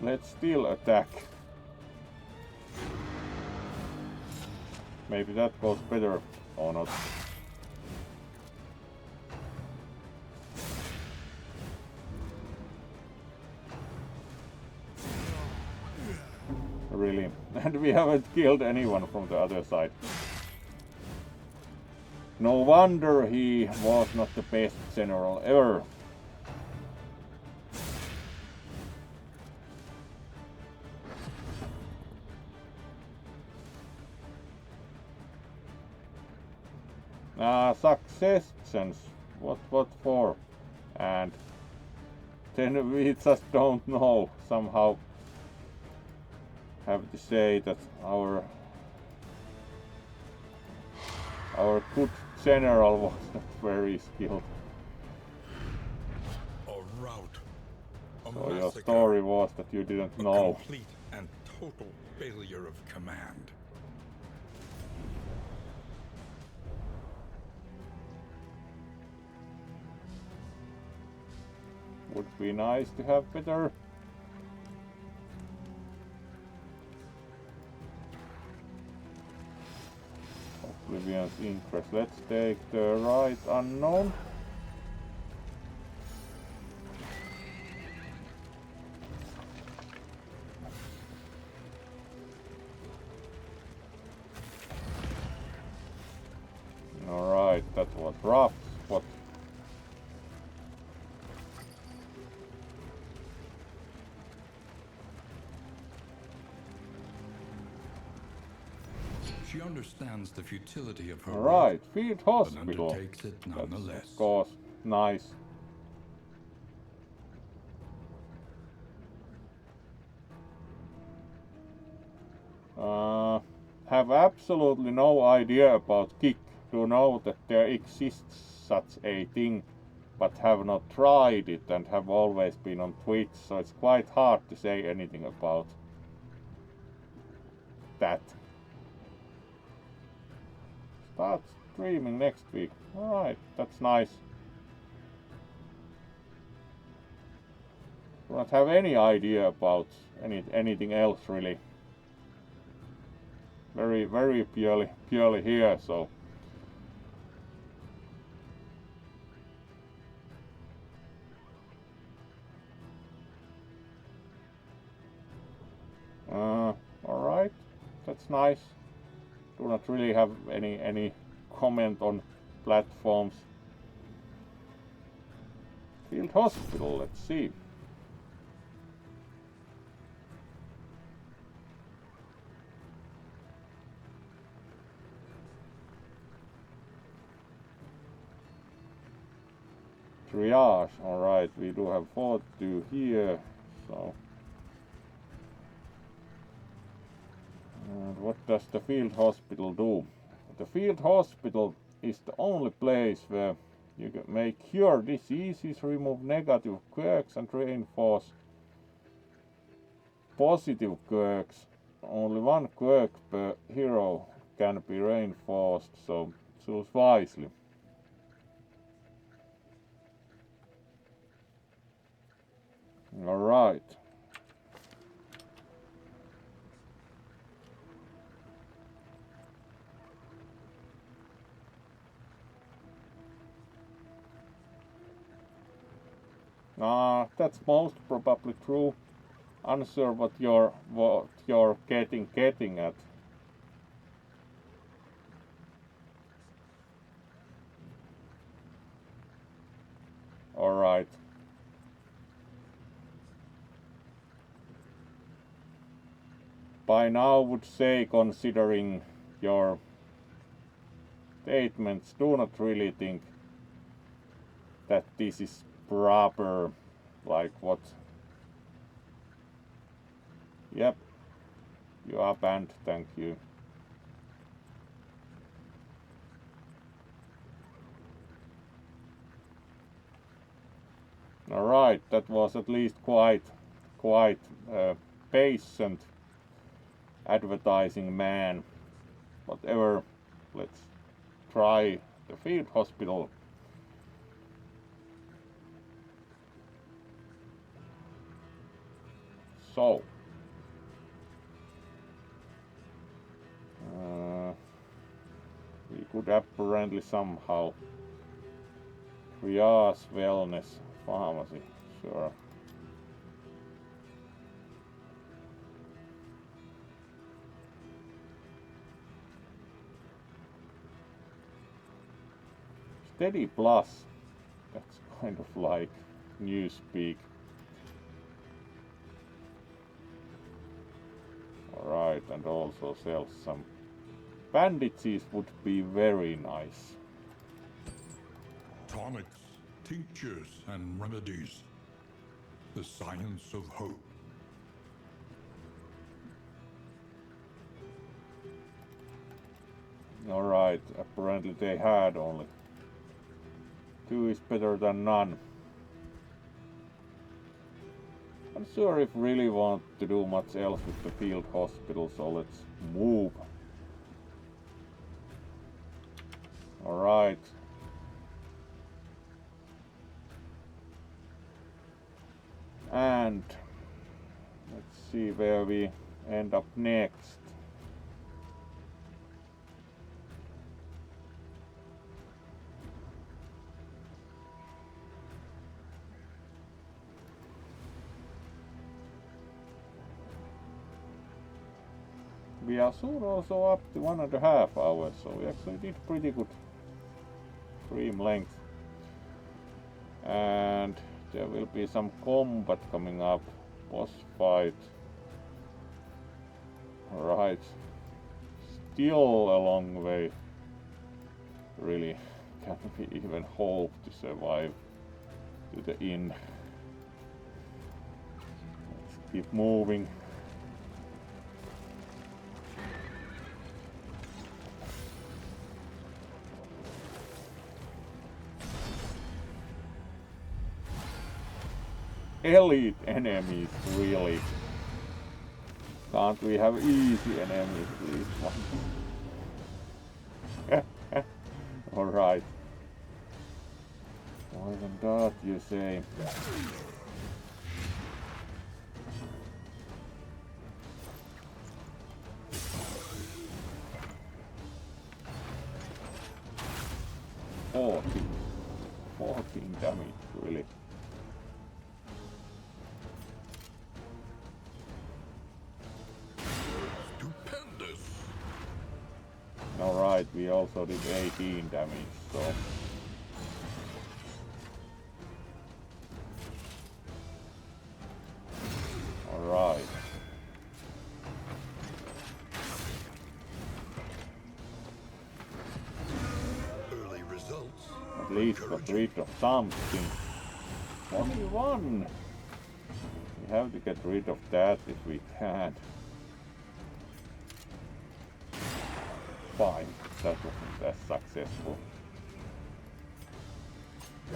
Let's still attack. Maybe that goes better or not. Really. And we haven't killed anyone from the other side. No wonder he was not the best general ever. Successions. What for? And then we just don't know. Somehow have to say that our good general was not very skilled. A rout. So your story was that you didn't know. Complete and total failure of command. Would be nice to have better. Oblivion's Ingress. Let's take the right unknown. Alright, that was rough, but she understands the futility of her right, work, field but hospital. undertakes it nonetheless. That's of course nice. Have absolutely no idea about kick. Do know that there exists such a thing, but have not tried it and have always been on Twitch, so it's quite hard to say anything about that. Start streaming next week. Alright, that's nice. Do not have any idea about anything else really. Very purely here, so alright, that's nice. Do not really have any comment on platforms. Field hospital, let's see. Triage, alright, we do have 42 here, so. And what does the field hospital do? The field hospital is the only place where you can make cure diseases, remove negative quirks and reinforce positive quirks. Only one quirk per hero can be reinforced, so choose wisely. Alright. That's most probably true. Unsure what you're getting at. Alright. By now would say, considering your statements, do not really think that this is proper, like what? Yep, you are banned, thank you. Alright, that was at least quite patient advertising man. Whatever, let's try the field hospital. So, we could apparently somehow triage wellness pharmacy, sure. Steady Plus, that's kind of like newspeak. Alright, and also sells some bandages would be very nice. Tonics, tinctures, and remedies. The science of hope. Alright, apparently they had only. 2 is better than none. I'm sure if really want to do much else with the field hospital, so let's move. Alright. And let's see where we end up next. We are soon also up to 1.5 hours, so we actually did pretty good stream length. And there will be some combat coming up, boss fight. Alright, still a long way. Really, can we even hope to survive to the end? Let's keep moving. elite enemies, really. Can't we have easy enemies, please? Alright. More than that, you say? Oh, 14 damage, really. Stupendous. Alright, we also did 18 damage, so... Alright. Early results. At least got rid of something. 21! We have to get rid of that if we can. Fine, that wasn't as successful.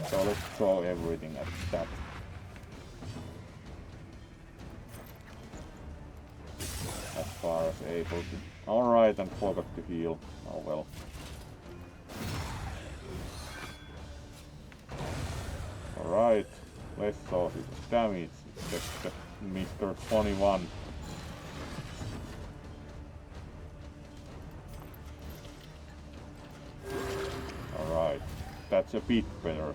So let's throw everything at that. As far as able to. Alright, and forgot to heal. Oh well. Alright, less sources of damage. It's just Mr. 21. Alright, that's a bit better.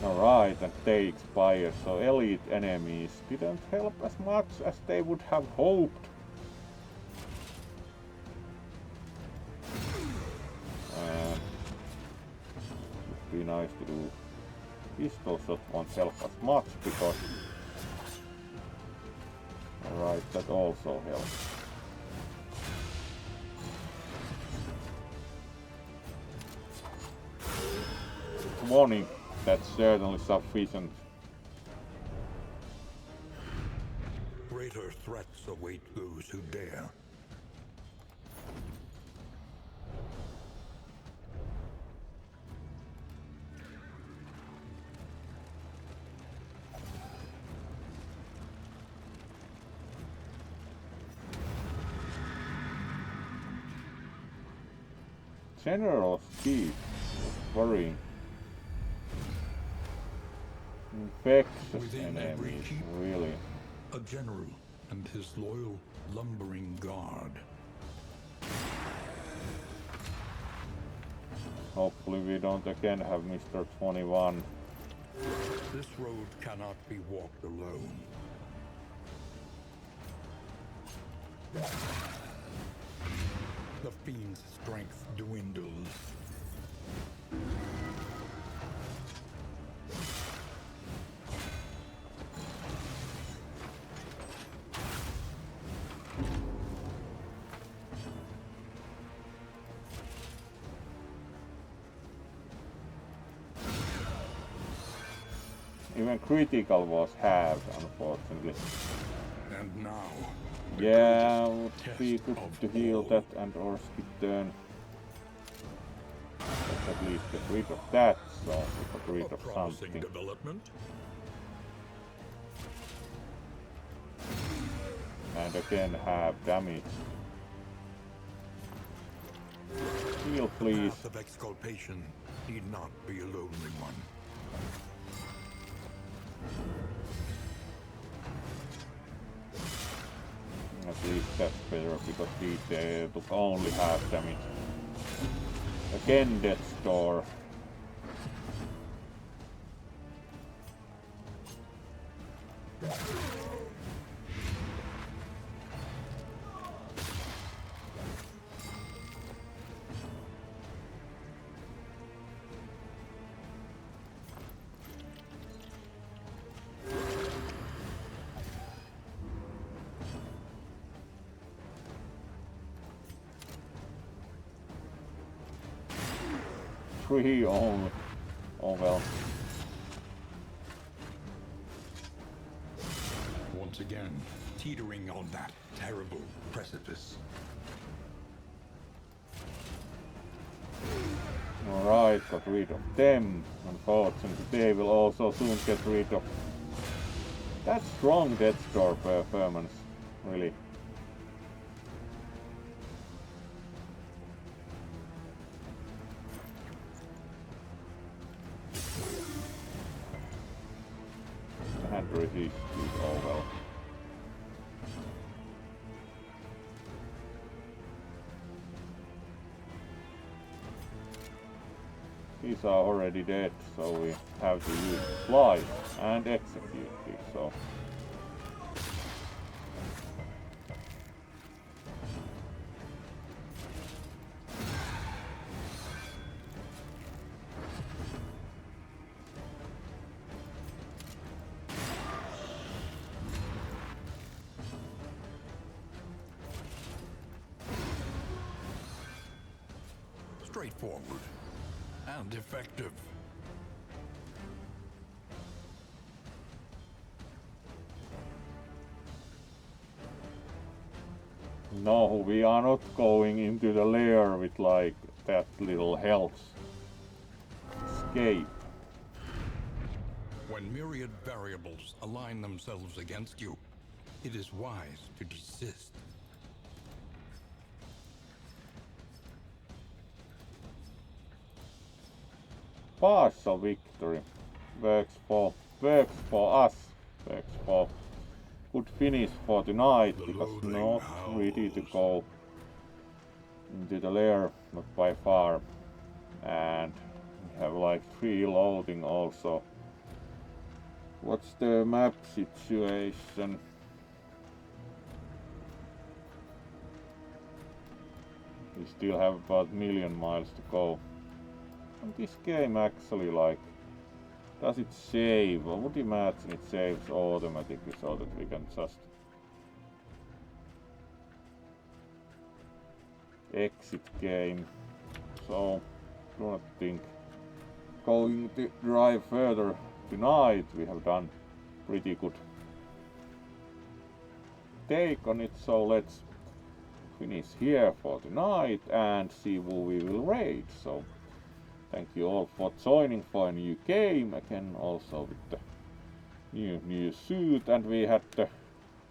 Alright, and they expired, so elite enemies didn't help as much as they would have hoped. Would be nice to do. Pistol shot won't help as much because... Alright, that also helps. Warning, that's certainly sufficient. Greater threats await those who dare. General Steve was worrying. Infectious Within every enemies, keep, really. a general and his loyal lumbering guard. Hopefully we don't again have Mr. 21. This road cannot be walked alone. The fiend's strength dwindles. Even critical was halved, unfortunately. And now, Yeah, would be good of to heal all. that and or skip turn. Let's at least get rid of that, so we got rid A of promising something. development. And again half damage. Heal The please. path of exculpation need not be a lonely one. At least that's better because he took only half damage. Again Death's Door. Three only. Oh well. Once again, teetering on that terrible precipice. Alright, got rid of them. Unfortunately, they will also soon get rid of that strong Death Star performance, really. I had to resist it all well. These are already dead, so we have to use fly and execute these, so. Straightforward and effective. No, we are not going into the lair with like that little health escape. When myriad variables align themselves against you, it is wise to desist. Partial victory works for us, works for good finish for tonight, because not ready to go into the lair, not by far, and we have like 3 loading also. What's the map situation? We still have about 1,000,000 miles to go. And this game actually, like, does it save? I would imagine it saves automatically so that we can just exit game. So, do not think going to drive further tonight. We have done pretty good take on it, so let's finish here for tonight and see who we will raid. So thank you all for joining for a new game, again also with the new suit, and we had the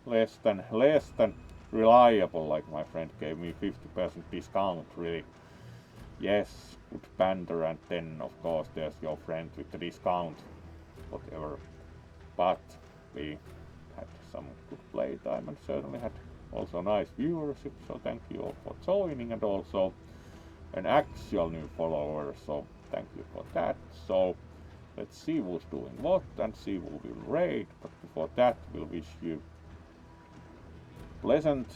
less than reliable, like my friend gave me 50% discount, really. Yes, good banter, and then of course there's your friend with the discount, whatever. But we had some good playtime and certainly had also nice viewership, so thank you all for joining, and also an actual new follower, so thank you for that. So let's see who's doing what and see who will raid, but before that we'll wish you pleasant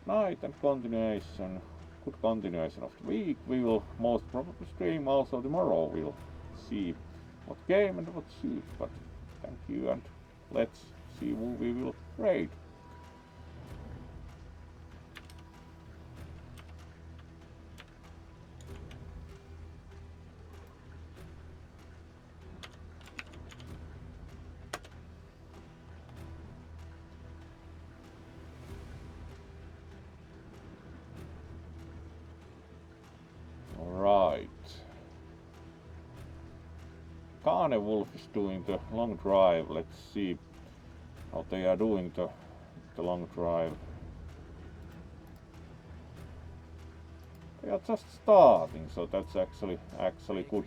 night and good continuation of the week. We will most probably stream also tomorrow. We'll see what game and what suit, but thank you, and let's see who we will raid. Right. Wolf is doing the long drive. Let's see how they are doing the long drive. They are just starting, so that's actually good.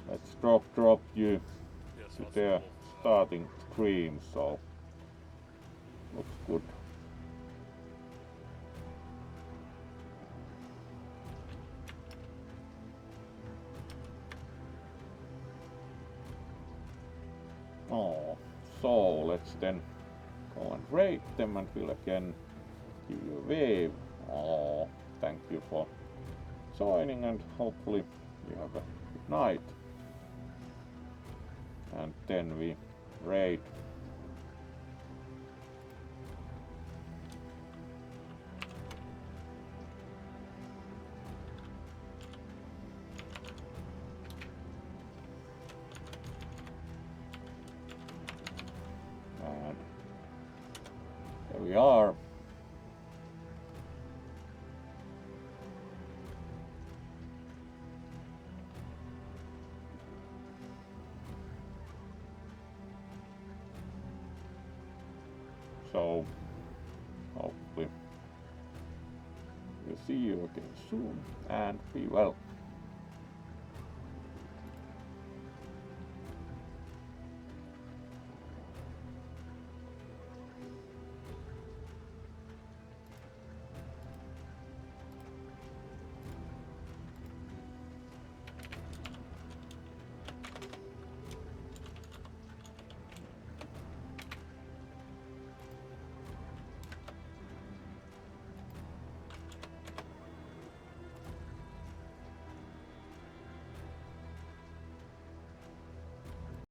Let's drop you to their starting screen, so looks good. Oh, so let's then go and rate them, and we'll again give you a wave. Oh, thank you for joining, and hopefully you have a good night. And then we raid. And there we are. So hopefully we'll see you again soon, and be well.